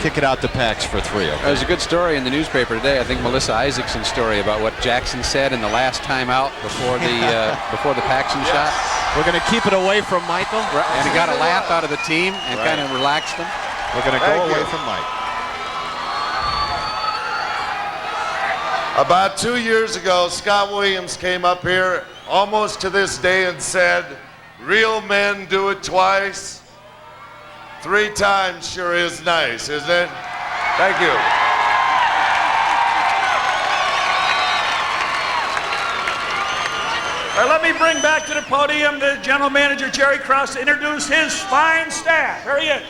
S4: Kick it out to Pax for three. Okay?
S3: There's a good story in the newspaper today. I think Melissa Isaacson's story about what Jackson said in the last timeout before the Paxson shot.
S4: We're going to keep it away from Michael.
S3: And he got a laugh out of the team and kind of relaxed them.
S4: We're going to go away from Mike.
S1: About 2 years ago, Scott Williams came up here almost to this day and said, "Real men do it twice. 3 times sure is nice, isn't it?" Thank you.
S10: Let me bring back to the podium the general manager, Jerry Krause, to introduce his fine staff. Here he is.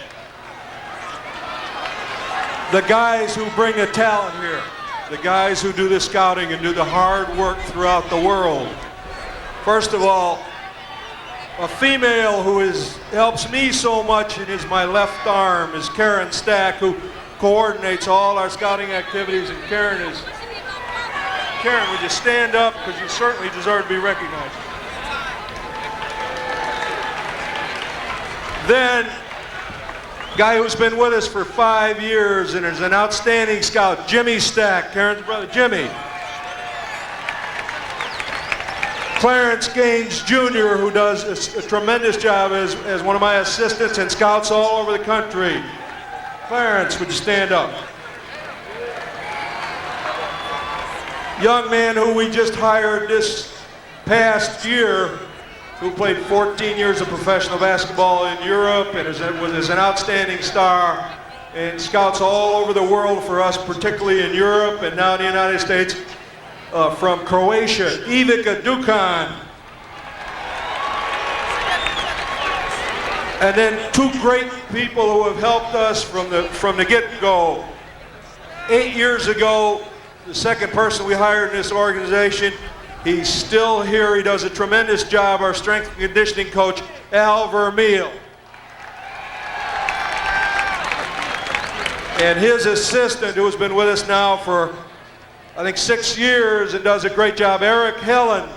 S9: The guys who bring the talent here. The guys who do the scouting and do the hard work throughout the world. First of all, a female who helps me so much and is my left arm is Karen Stack, who coordinates all our scouting activities. And Karen, would you stand up, because you certainly deserve to be recognized. Then, guy who's been with us for 5 years and is an outstanding scout, Jimmy Stack, Karen's brother, Jimmy. Clarence Gaines Jr., who does a tremendous job as one of my assistants and scouts all over the country. Clarence, would you stand up? Young man who we just hired this past year, who played 14 years of professional basketball in Europe and is an outstanding star and scouts all over the world for us, particularly in Europe and now in the United States, from Croatia, Ivica Dukan. And then 2 great people who have helped us from the get-go. 8 years ago, the second person we hired in this organization, he's still here. He does a tremendous job. Our strength and conditioning coach, Al Vermeil. And his assistant, who has been with us now for, I think, 6 years and does a great job, Eric Helen.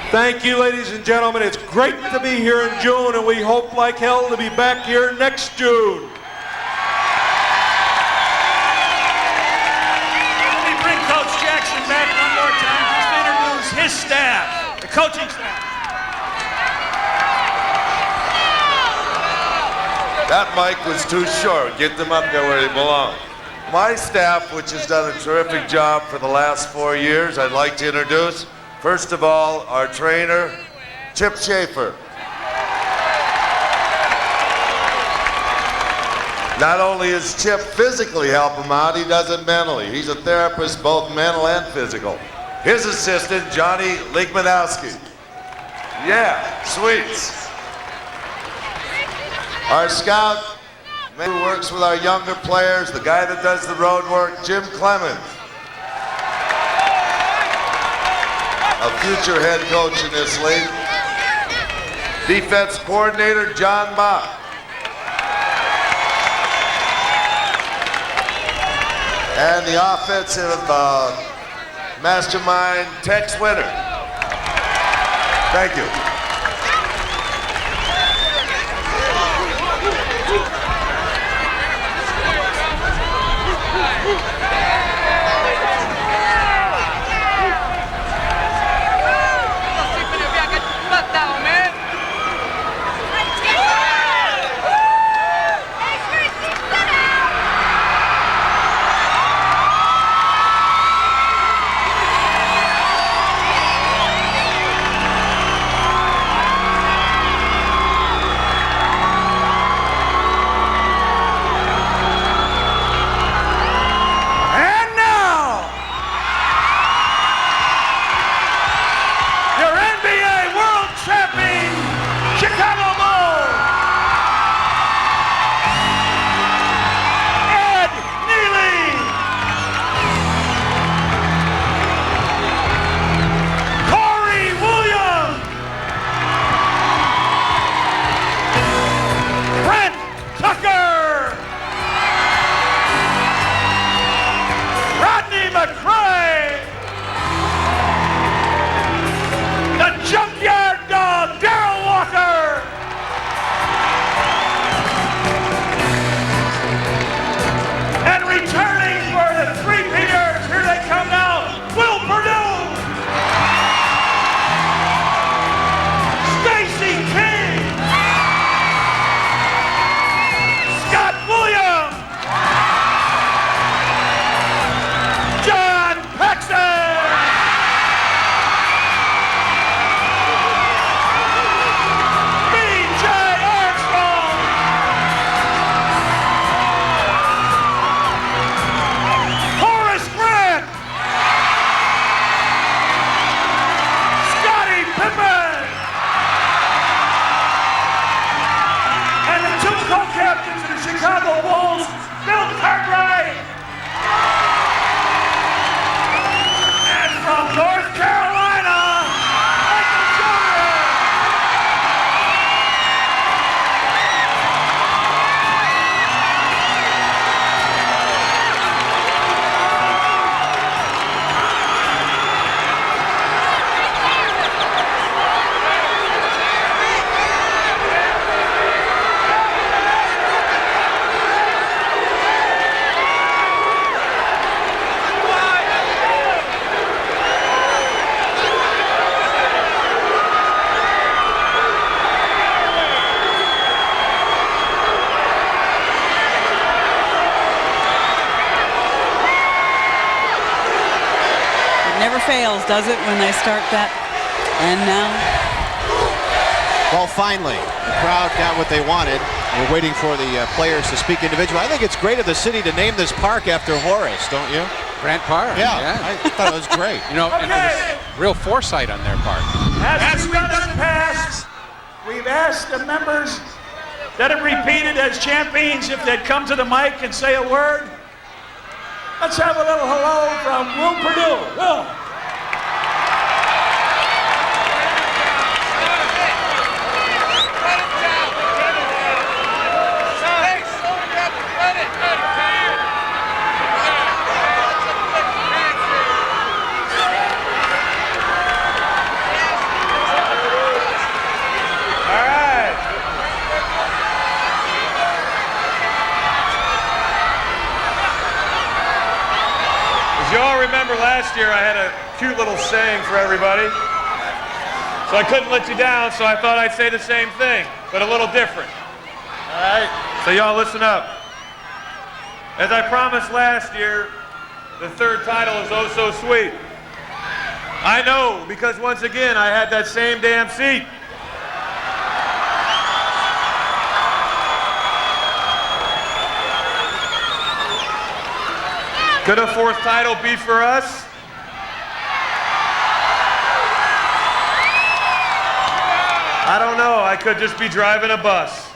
S9: Thank you, ladies and gentlemen. It's great to be here in June, and we hope like hell to be back here next June.
S10: Back one more time, just to introduce his staff, the coaching staff.
S1: That mic was too short. Get them up there where they belong. My staff, which has done a terrific job for the last 4 years, I'd like to introduce, first of all, our trainer, Chip Schaefer. Not only does Chip physically help him out, he does it mentally. He's a therapist, both mental and physical. His assistant, Johnny Ligmanowski. Yeah, sweets. Our scout, Man who works with our younger players, the guy that does the road work, Jim Clemens. A future head coach in this league. Defense coordinator, John Mock. And the offensive mastermind, Tex Winter. Thank you.
S2: Fails, does it, when they start that? And now?
S4: Well, finally, the crowd got what they wanted. We're waiting for the players to speak individually. I think it's great of the city to name this park after Horace, don't you?
S3: Grant Park.
S4: Yeah. I thought it was great.
S3: You know, and it was real foresight on their part.
S10: As we've done in the past, we've asked the members that have repeated as champions if they'd come to the mic and say a word. Let's have a little hello from Will Perdue. Will.
S12: Remember last year I had a cute little saying for everybody. So I couldn't let you down, so I thought I'd say the same thing, but a little different. All right? So y'all listen up. As I promised last year, the third title is oh so sweet. I know, because once again I had that same damn seat. Could a fourth title be for us? I don't know. I could just be driving a bus.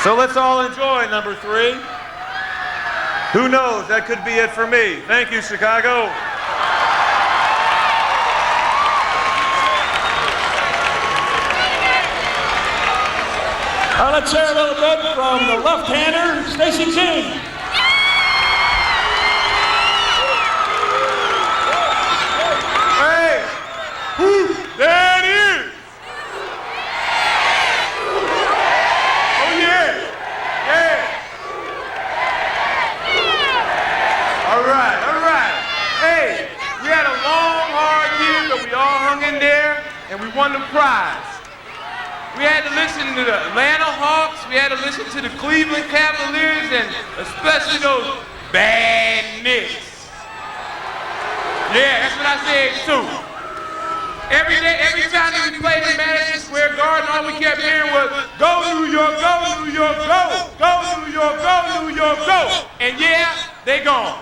S12: So let's all enjoy number 3. Who knows? That could be it for me. Thank you, Chicago.
S10: Let's hear a little bit from the left-hander, Stacey King.
S12: Hey! Woo! There it is! Oh, yeah! Yeah! All right. Hey, we had a long, hard year, but we all hung in there, and we won the prize. We had to listen to the Atlanta Hawks, we had to listen to the Cleveland Cavaliers, and especially those bad Knicks. Yeah, that's what I said too. Every time that we played in Madison Square Garden, all we kept hearing was, go New York, go New York, go! Go New York, go New York, go! And yeah, they gone.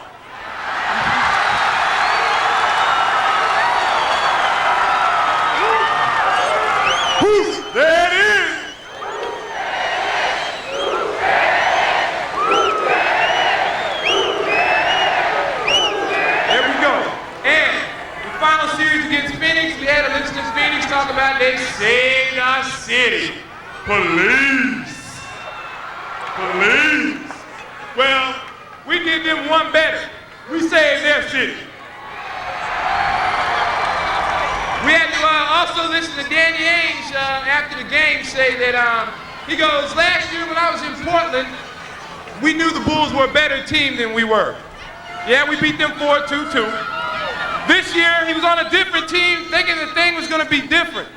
S12: There it is! There we go. And the final series against Phoenix, we had to listen to Phoenix talk about they saved our city. Police. Well, we did them one better. We saved their city. We had to also listen to Danny Ainge after the game say that he goes, last year when I was in Portland, we knew the Bulls were a better team than we were. Yeah, we beat them 4-2-2. This year, he was on a different team thinking the thing was going to be different.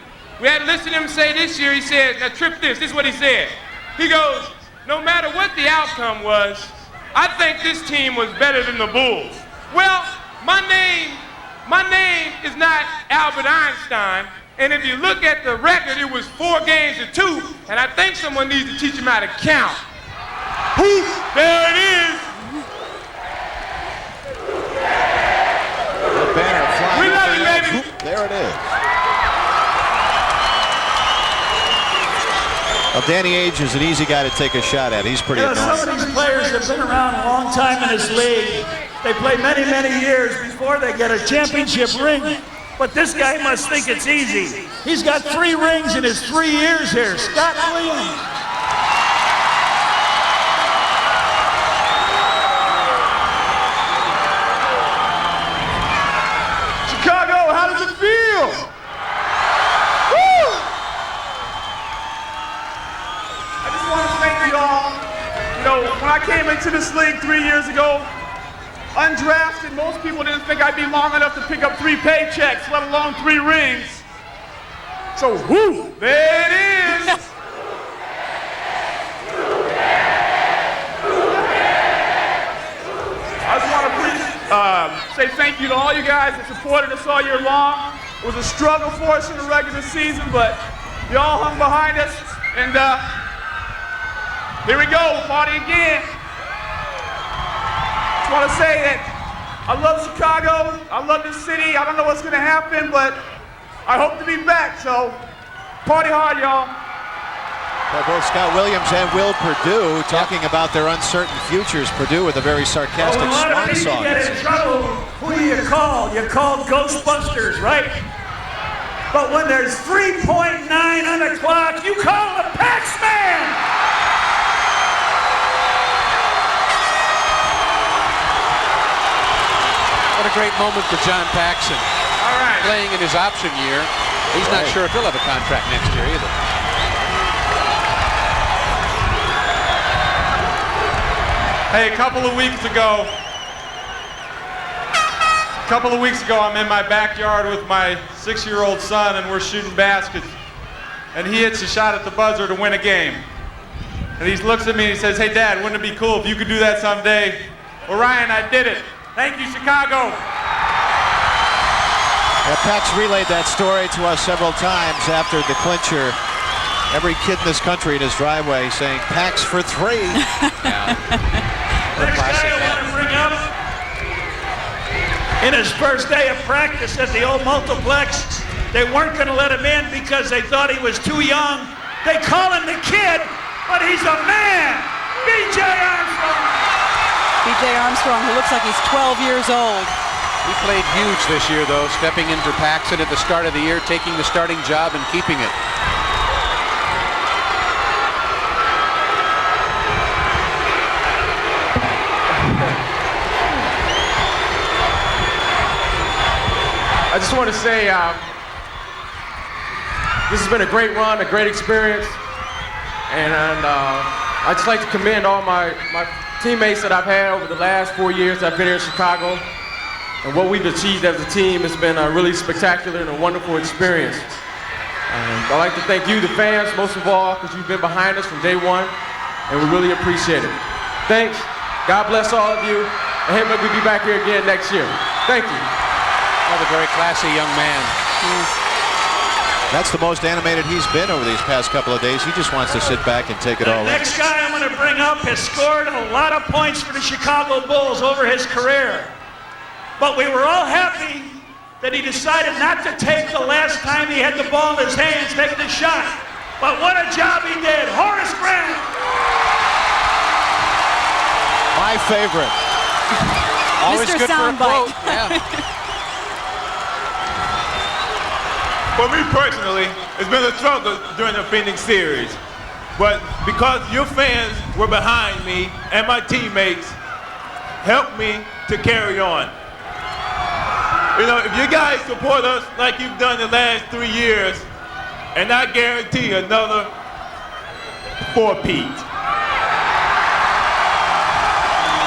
S12: We had to listen to him say this year, he said, now trip this is what he said. He goes, no matter what the outcome was, I think this team was better than the Bulls. Well, my name is not Albert Einstein, and if you look at the record, it was 4 games to 2, and I think someone needs to teach him how to count. There it is.
S4: The banner flying.
S12: We love you, baby.
S4: There it is. Well, Danny Ainge is an easy guy to take a shot at. He's pretty annoying.
S10: Some of these players have been around a long time in this league. They play many, many years before they get a championship ring. But this guy must think it's easy. He's got 3 rings in his 3 years here. Scott Williams.
S12: Chicago, how does it feel? Woo! I just want to thank you all. You know, when I came into this league 3 years ago, undrafted, most people didn't think I'd be long enough to pick up 3 paychecks, let alone 3 rings. So, whoo, there it is. I just want to say thank you to all you guys that supported us all year long. It was a struggle for us in the regular season, but you all hung behind us, and here we go, party again. I want to say that I love Chicago, I love this city. I don't know what's going to happen, but I hope to be back, so party hard, y'all.
S4: Well, both Scott Williams and Will Perdue talking about their uncertain futures. Perdue with a very sarcastic swan song.
S10: When you get in trouble, who do you call? You call Ghostbusters, right? But when there's 3.9 on the clock, you call the Paxman!
S3: What a great moment for John Paxson.
S12: All right.
S3: Playing in his option year. He's not sure if he'll have a contract next year either.
S12: Hey, a couple of weeks ago, I'm in my backyard with my 6-year-old son, and we're shooting baskets. And he hits a shot at the buzzer to win a game. And he looks at me and he says, hey, Dad, wouldn't it be cool if you could do that someday? Well, Ryan, I did it. Thank you, Chicago.
S4: Pax relayed that story to us several times after the clincher. Every kid in this country in his driveway saying, Pax for 3.
S10: Next guy I want to bring up, in his first day of practice at the old multiplex, they weren't going to let him in because they thought he was too young. They call him the kid, but he's a man. B.J. Armstrong.
S2: B.J. Armstrong, who looks like he's 12 years old.
S3: He played huge this year, though, stepping in for Paxson at the start of the year, taking the starting job and keeping it.
S12: I just want to say this has been a great run, a great experience, and I'd just like to commend all my teammates that I've had over the last 4 years that I've been here in Chicago, and what we've achieved as a team has been a really spectacular and a wonderful experience. I'd like to thank you, the fans, most of all, because you've been behind us from day one, and we really appreciate it. Thanks. God bless all of you, and hey, maybe we'll be back here again next year. Thank you.
S3: Another very classy young man.
S4: That's the most animated he's been over these past couple of days. He just wants to sit back and take it all in.
S10: The next guy I'm going to bring up has scored a lot of points for the Chicago Bulls over his career. But we were all happy that he decided not to take the last time he had the ball in his hands, take the shot. But what a job he did. Horace Grant.
S4: My favorite.
S3: Always good for a quote. Yeah.
S15: For me personally, it's been a struggle during the Phoenix series. But because your fans were behind me and my teammates helped me to carry on. You know, if you guys support us like you've done the last 3 years, and I guarantee another four-peat.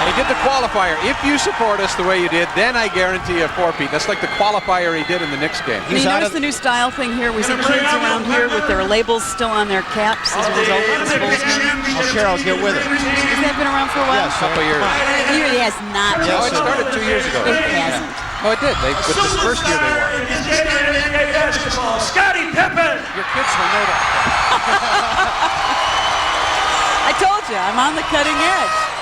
S3: He did the qualifier. If you support us the way you did, then I guarantee a four-peat. That's like the qualifier he did in the Knicks game.
S2: And you notice the new style thing here? We see kids around here with their labels still on their caps as a result of this Bulls game.
S4: Oh, Carol, get with it.
S2: Has that been around for a while?
S4: Yes, a couple years.
S2: It has not.
S3: No, it started 2 years ago.
S2: It hasn't.
S3: Oh, it did. With this first year they won.
S10: NBA basketball, Scottie Pippen.
S3: Your kids will know that.
S2: I told you, I'm on the cutting edge.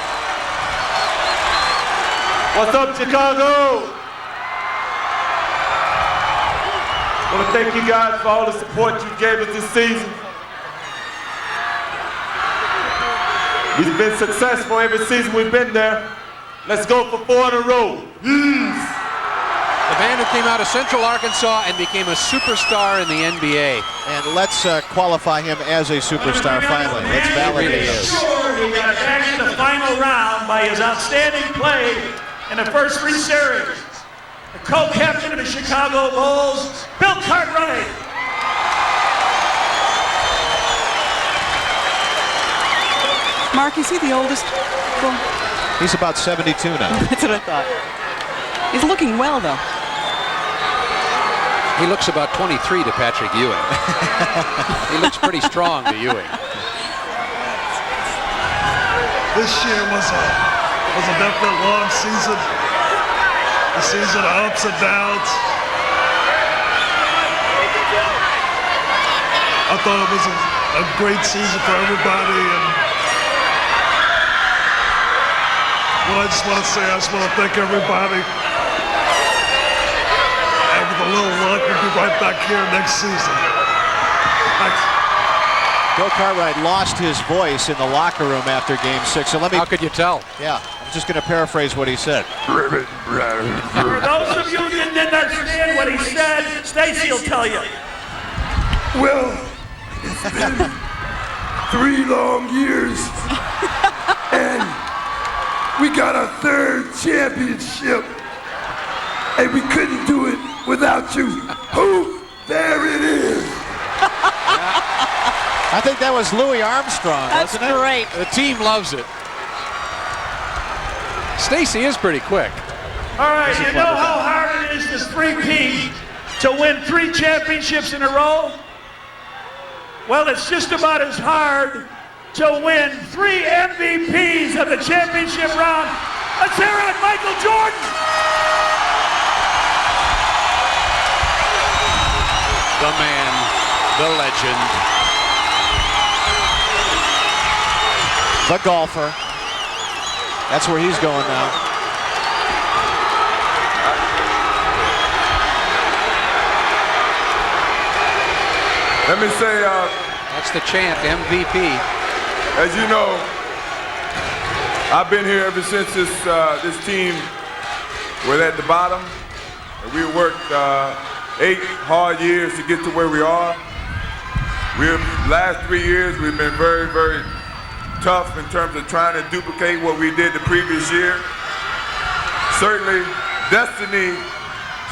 S15: What's up, Chicago? I want to thank you guys for all the support you gave us this season. We've been successful every season we've been there. Let's go for 4 in a row. Yes.
S3: The man who came out of Central Arkansas and became a superstar in the NBA.
S4: And let's qualify him as a superstar finally. Let's validate his.
S10: He got back in the final round by his outstanding play in the first 3 series. The co-captain of the Chicago Bulls, Bill Cartwright.
S2: Mark, is he the oldest? Well,
S4: he's about 72 now.
S2: That's what I thought. He's looking well, though.
S3: He looks about 23 to Patrick Ewing. He looks pretty strong to Ewing.
S17: This year was a definite long season. A season of ups and downs. I thought it was a great season for everybody, and what I just want to say, I just want to thank everybody. And with a little luck, we'll be right back here next season. Thanks.
S4: Bill Cartwright lost his voice in the locker room after Game 6. So let me.
S3: How could you tell?
S4: Yeah, I'm just going to paraphrase what he said.
S10: For those of you who didn't understand what he said, Stacy will tell you.
S17: Well, it's been 3 long years, and we got our 3rd championship, and we couldn't do it without you. Who? There it is.
S4: I think that was Louis Armstrong,
S2: That's
S4: wasn't it?
S2: great.
S3: The team loves it. Stacy is pretty quick.
S10: All right, you know how hard it is to three-peat, to win 3 championships in a row? Well, it's just about as hard to win 3 MVPs of the championship round. Let's hear it, Michael Jordan.
S3: The man, the legend.
S4: The golfer. That's where he's going now.
S15: Let me say,
S3: that's the chant, MVP.
S15: As you know, I've been here ever since this team was at the bottom. And we worked 8 hard years to get to where we are. Last 3 years, we've been very, very tough in terms of trying to duplicate what we did the previous year. Certainly, destiny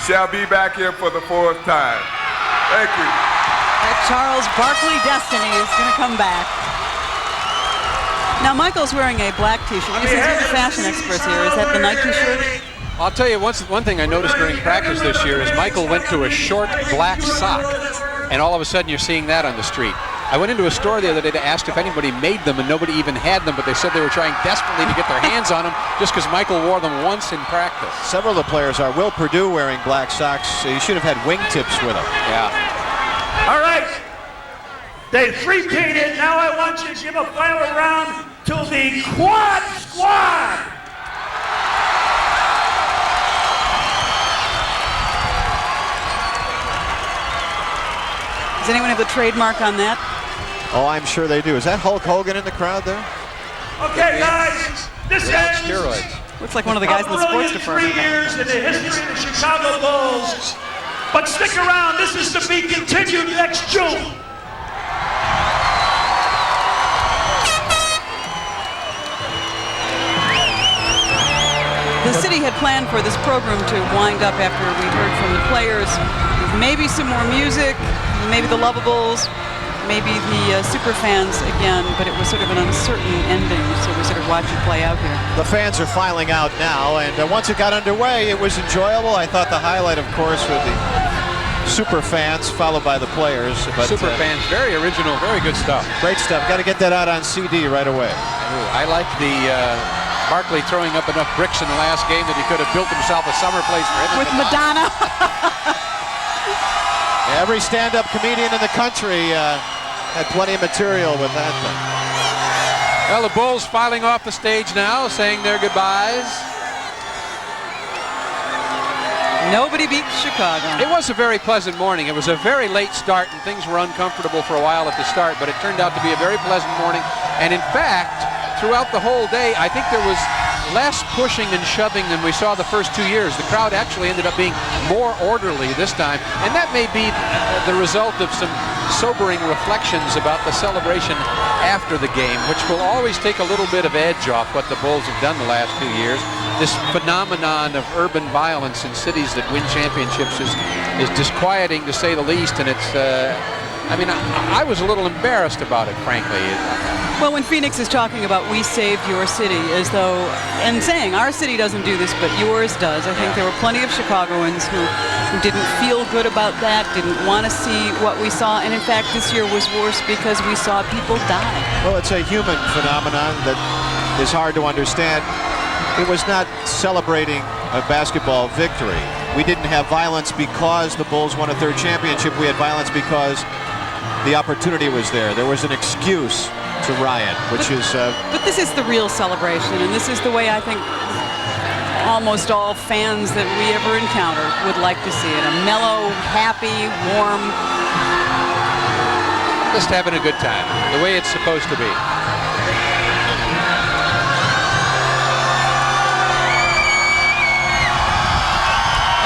S15: shall be back here for the 4th time. Thank you.
S2: That Charles Barkley destiny is going to come back. Now, Michael's wearing a black T-shirt. You're the fashion experts here. Is that the Nike shirt?
S3: I'll tell you, one thing I noticed during practice this year is Michael went to a short black sock, and all of a sudden you're seeing that on the street. I went into a store the other day to ask if anybody made them, and nobody even had them, but they said they were trying desperately to get their hands on them just because Michael wore them once in practice.
S4: Several of the players are. Will Perdue wearing black socks. You should have had wingtips with him.
S3: Yeah.
S10: All right. They three-peated. Now I want you to give a final round to the Quad Squad.
S2: Does anyone have the trademark on that?
S4: Oh, I'm sure they do. Is that Hulk Hogan in the crowd there?
S10: Okay, guys, this ends
S4: Steroids.
S2: Looks like one of the guys in the sports department.
S10: 3 years in the history of the Chicago Bulls. But stick around, this is to be continued next June.
S2: The city had planned for this program to wind up after we heard from the players. Maybe some more music, maybe the Lovables, maybe the super fans again, but it was sort of an uncertain ending, so we sort of watched it play out here.
S4: The fans are filing out now, and once it got underway, it was enjoyable. I thought the highlight, of course, was the super fans, followed by the players. But,
S3: super fans, very original, very good stuff.
S4: Great stuff. Got to get that out on CD right away.
S3: Ooh, I like the Barkley throwing up enough bricks in the last game that he could have built himself a summer place for him.
S2: With Madonna.
S4: Every stand-up comedian in the country had plenty of material with that thing.
S3: Well, the Bulls filing off the stage now, saying their goodbyes.
S2: Nobody beat Chicago.
S3: It was a very pleasant morning. It was a very late start, and things were uncomfortable for a while at the start, but it turned out to be a very pleasant morning. And in fact, throughout the whole day, I think there was less pushing and shoving than we saw the first 2 years. The crowd actually ended up being more orderly this time, and that may be the result of some sobering reflections about the celebration after the game, which will always take a little bit of edge off what the Bulls have done the last 2 years. This phenomenon of urban violence in cities that win championships is disquieting, to say the least, and it's I mean, I was a little embarrassed about it, frankly.
S2: Well, when Phoenix is talking about "we saved your city," as though, and saying our city doesn't do this, but yours does, I think there were plenty of Chicagoans who didn't feel good about that, didn't want to see what we saw, and in fact, this year was worse because we saw people die.
S4: Well, it's a human phenomenon that is hard to understand. It was not celebrating a basketball victory. We didn't have violence because the Bulls won a 3rd championship. We had violence because the opportunity was there. There was an excuse to riot, which is...
S2: But this is the real celebration, and this is the way I think almost all fans that we ever encounter would like to see it. A mellow, happy, warm...
S3: Just having a good time, the way it's supposed to be.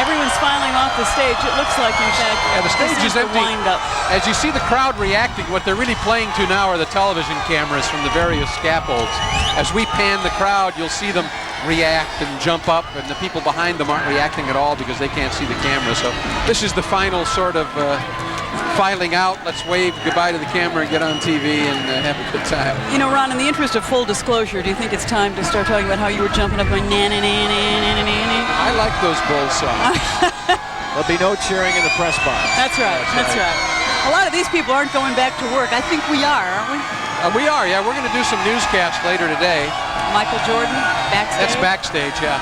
S2: Everyone's filing off the stage. It looks like, in fact,
S3: the stage is empty.
S2: Wind up.
S3: As you see the crowd reacting, what they're really playing to now are the television cameras from the various scaffolds. As we pan the crowd, you'll see them react and jump up, and the people behind them aren't reacting at all because they can't see the camera. So this is the final sort of filing out. Let's wave goodbye to the camera and get on TV and have a good time.
S2: You know, Ron, in the interest of full disclosure, do you think it's time to start talking about how you were jumping up going na-na-na-na-na-na-na?
S3: I like those Bulls songs.
S4: There'll be no cheering in the press box.
S2: That's right. That's right. A lot of these people aren't going back to work. I think we are, aren't we?
S3: We are, yeah. We're going to do some newscasts later today.
S2: Michael Jordan, backstage?
S3: That's backstage, yeah.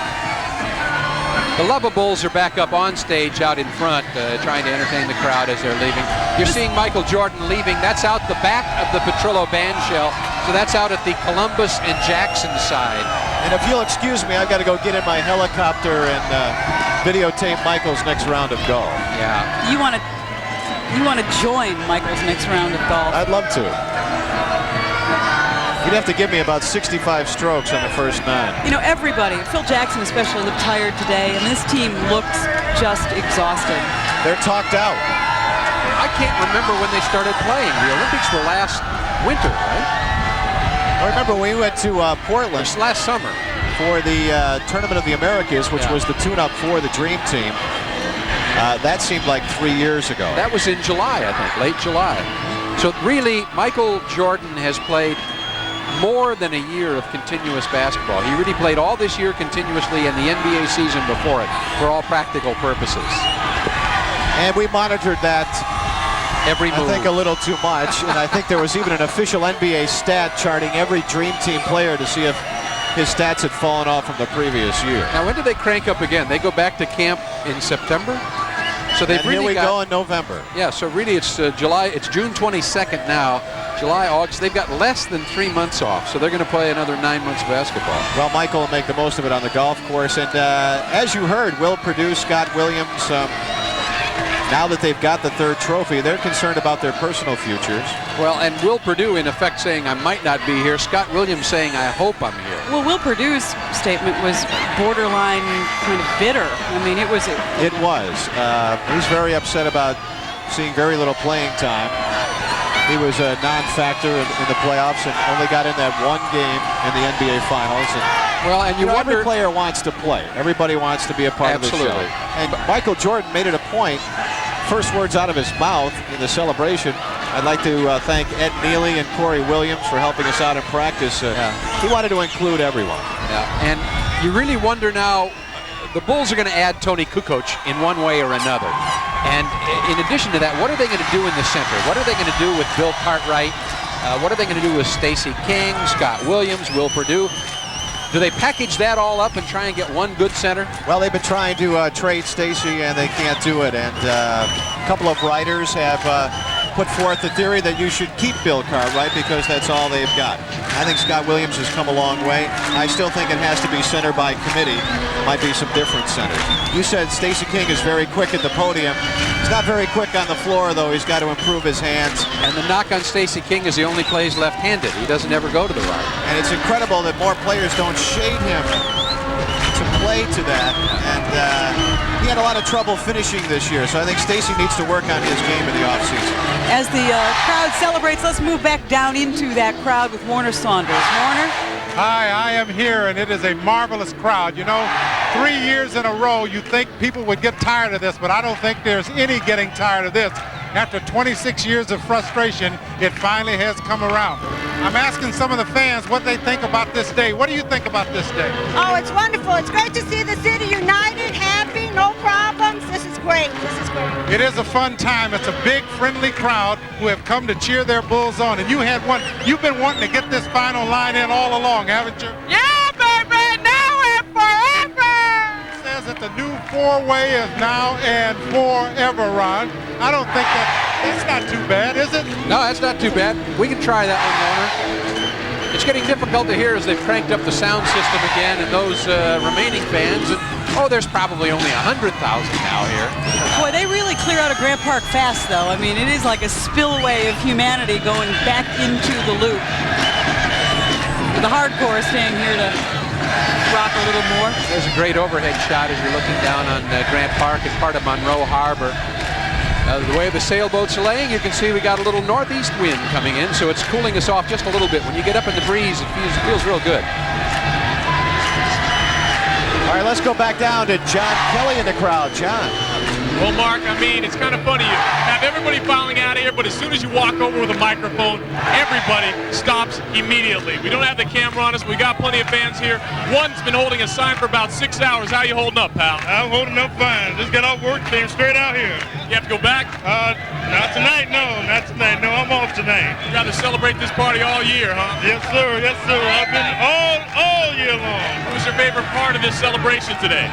S3: The Lovables are back up on stage out in front, trying to entertain the crowd as they're leaving. You're seeing Michael Jordan leaving. That's out the back of the Petrillo Bandshell. So that's out at the Columbus and Jackson side.
S4: And if you'll excuse me, I've got to go get in my helicopter and videotape Michael's next round of golf.
S3: Yeah.
S2: You want to join Michael's next round of golf?
S4: I'd love to. You'd have to give me about 65 strokes on the first 9.
S2: You know, everybody, Phil Jackson especially, looked tired today, and this team looks just exhausted.
S4: They're talked out.
S3: I can't remember when they started playing. The Olympics were last winter, right?
S4: I remember we went to Portland
S3: last summer
S4: for the Tournament of the Americas, which was the tune-up for the Dream Team. That seemed like 3 years ago.
S3: That was in July, I think, late July. So really, Michael Jordan has played more than a year of continuous basketball. He really played all this year continuously and the NBA season before it for all practical purposes.
S4: And we monitored that
S3: every move.
S4: I think a little too much. And I think there was even an official NBA stat charting every Dream Team player to see if his stats had fallen off from the previous year.
S3: Now, when do they crank up again? They go back to camp in September? So they've
S4: and
S3: really
S4: here we
S3: got,
S4: go in November.
S3: Yeah, so really it's July. It's June 22nd now. July, August. They've got less than 3 months off, so they're going to play another 9 months of basketball.
S4: Well, Michael will make the most of it on the golf course. And as you heard, Will Perdue, Scott Williams, now that they've got the third trophy, they're concerned about their personal futures.
S3: Well, and Will Perdue, in effect, saying, I might not be here. Scott Williams saying, I hope I'm here.
S2: Well, Will Perdue's statement was borderline kind of bitter. I mean, it was.
S4: It was. He's very upset about seeing very little playing time. He was a non-factor in the playoffs and only got in that one game in the NBA Finals. And, you know,
S3: wonder,
S4: every player wants to play. Everybody wants to be a part of the show. And Michael Jordan made it a point. First words out of his mouth in the celebration, I'd like to thank Ed Neely and Corey Williams for helping us out in practice. He wanted to include everyone.
S3: Yeah. And you really wonder now, the Bulls are going to add Tony Kukoc in one way or another. And in addition to that, what are they going to do in the center? What are they going to do with Bill Cartwright? What are they going to do with Stacey King, Scott Williams, Will Perdue? Do they package that all up and try and get one good center?
S4: Well, they've been trying to trade Stacey, and they can't do it. And a couple of writers have put forth the theory that you should keep Bill Cartwright because that's all they've got. I think Scott Williams has come a long way. I still think it has to be center by committee. Might be some different centers. You said Stacey King is very quick at the podium. He's not very quick on the floor, though. He's got to improve his hands.
S3: And the knock on Stacey King is he only plays left-handed. He doesn't ever go to the right.
S4: And it's incredible that more players don't shade him to play to that. And he had a lot of trouble finishing this year. So I think Stacey needs to work on his game in the offseason.
S2: As the crowd celebrates, let's move back down into that crowd with Warner Saunders. Warner?
S5: Hi, I am here, and it is a marvelous crowd. You know, 3 years in a row, you think people would get tired of this, but I don't think there's any getting tired of this. After 26 years of frustration, it finally has come around. I'm asking some of the fans what they think about this day. What do you think about this day?
S16: Oh, it's wonderful. It's great to see the city united, happy, no problems. This is great. This is great.
S5: It is a fun time. It's a big, friendly crowd who have come to cheer their Bulls on. And you've been wanting to get this final line in all along, haven't you?
S16: Yeah, baby, now and forever.
S5: It says that the new four-way is now and forever, Ron. I don't think that's not too bad, is it?
S3: No, that's not too bad. We can try that one, Warner. It's getting difficult to hear as they've cranked up the sound system again and those remaining fans. And, there's probably only 100,000 now here.
S2: Boy, they really clear out of Grant Park fast, though. I mean, it is like a spillway of humanity going back into the loop. The hardcore staying here to rock a little more.
S3: There's a great overhead shot as you're looking down on Grant Park and part of Monroe Harbor. The way the sailboats are laying, you can see we got a little northeast wind coming in, so it's cooling us off just a little bit. When you get up in the breeze, it feels real good.
S4: All right, let's go back down to John Kelly in the crowd. John.
S7: Well, Mark, I mean, it's kind of funny. You have everybody filing out of here, but as soon as you walk over with a microphone, everybody stops immediately. We don't have the camera on us. We got plenty of fans here. One's been holding a sign for about 6 hours. How you holding up, pal?
S12: I'm holding up fine. Just got off work, came straight out here.
S7: You have to go back?
S12: Not tonight, no. Not tonight. No, I'm off tonight.
S7: You'd rather celebrate this party all year, huh?
S12: Yes, sir. Yes, sir. I've been all year long.
S7: What was your favorite part of this celebration today?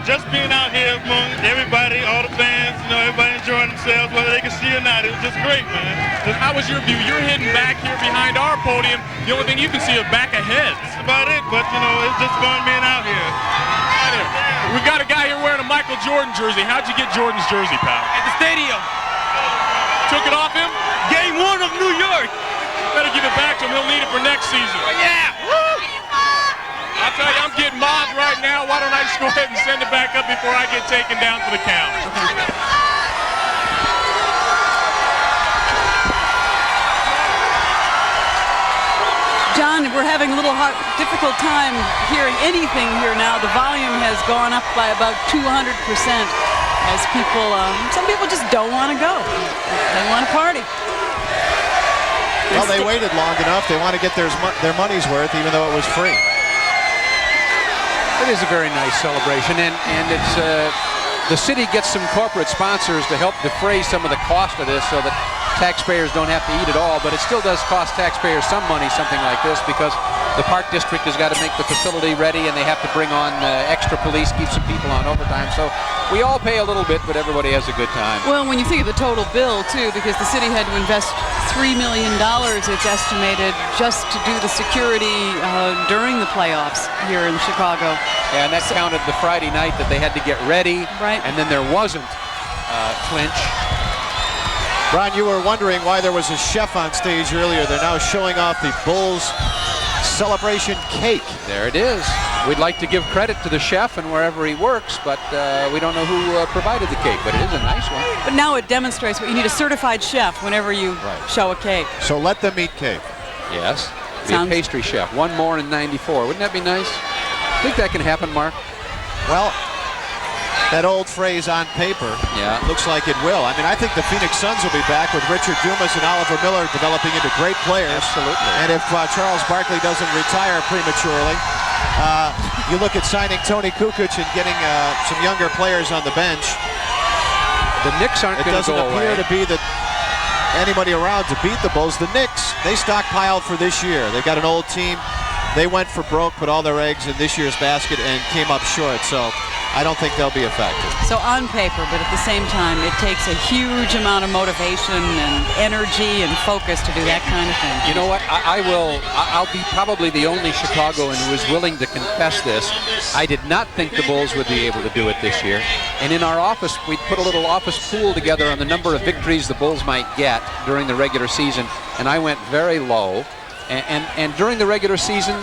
S12: Just being out here among everybody, all the fans, everybody enjoying themselves, whether they can see or not. It was just great, man.
S7: How was your view? You're hidden back here behind our podium. The only thing you can see is back ahead.
S12: That's about it, but, it's just fun being out here.
S7: We got a guy here wearing a Michael Jordan jersey. How'd you get Jordan's jersey, pal?
S12: At the stadium.
S7: Took it off him?
S12: Game 1 of New York.
S7: Better give it back to him. He'll need it for next season. Yeah! Woo! I'll tell you, I'm getting mobbed right now. Why don't I just go ahead and send it back up before I get taken down for the count?
S2: John, we're having a little difficult time hearing anything here now. The volume has gone up by about 200% as people, some people just don't want to go. They want to party.
S4: Well, they waited long enough. They want to get their money's worth, even though it was free.
S3: It is a very nice celebration, and it's the city gets some corporate sponsors to help defray some of the cost of this so that taxpayers don't have to eat it all, but it still does cost taxpayers some money, something like this, because the park district has got to make the facility ready and they have to bring on extra police, keep some people on overtime. So we all pay a little bit, but everybody has a good time.
S2: Well, when you think of the total bill, too, because the city had to invest $3 million, it's estimated, just to do the security during the playoffs here in Chicago.
S3: Yeah, and that counted the Friday night that they had to get ready,
S2: right.
S3: And then there wasn't clinch.
S4: Brian, you were wondering why there was a chef on stage earlier. They're now showing off the Bulls celebration cake.
S3: There it is. We'd like to give credit to the chef and wherever he works, but we don't know who provided the cake, but it is a nice one.
S2: But now it demonstrates what you need, a certified chef whenever you show a cake.
S4: So let them eat cake.
S3: Yes. Be a pastry chef. One more in 94. Wouldn't that be nice? Think that can happen, Mark?
S4: Well, that old phrase on paper, looks like it will. I mean, I think the Phoenix Suns will be back with Richard Dumas and Oliver Miller developing into great players.
S3: Absolutely.
S4: And if Charles Barkley doesn't retire prematurely, you look at signing Tony Kukoc and getting some younger players on the bench.
S3: The Knicks aren't going to go away.
S4: It doesn't appear to be that anybody around to beat the Bulls. The Knicks, they stockpiled for this year. They've got an old team. They went for broke, put all their eggs in this year's basket, and came up short. So I don't think they'll be effective.
S2: So on paper, but at the same time, it takes a huge amount of motivation and energy and focus to do that kind of thing.
S3: You know what? I'll be probably the only Chicagoan who is willing to confess this. I did not think the Bulls would be able to do it this year. And in our office, we put a little office pool together on the number of victories the Bulls might get during the regular season, and I went very low. And during the regular season,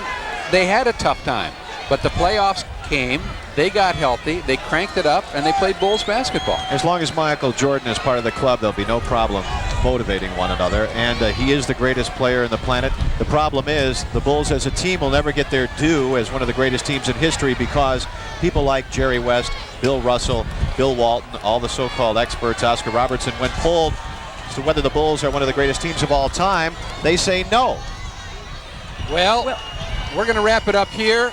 S3: they had a tough time. But the playoffs came, they got healthy, they cranked it up, and they played Bulls basketball.
S4: As long as Michael Jordan is part of the club, there'll be no problem motivating one another. And he is the greatest player on the planet. The problem is the Bulls as a team will never get their due as one of the greatest teams in history because people like Jerry West, Bill Russell, Bill Walton, all the so-called experts, Oscar Robertson, when polled as to whether the Bulls are one of the greatest teams of all time, they say no.
S3: Well, we're going to wrap it up here.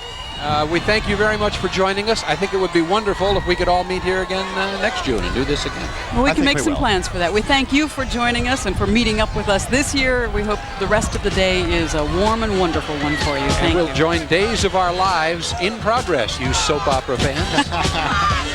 S3: We thank you very much for joining us. I think it would be wonderful if we could all meet here again next June and do this again.
S2: Well, we can make some plans for that. We thank you for joining us and for meeting up with us this year. We hope the rest of the day is a warm and wonderful one for you. Thank you.
S3: And we'll join Days of Our Lives in progress, you soap opera fans.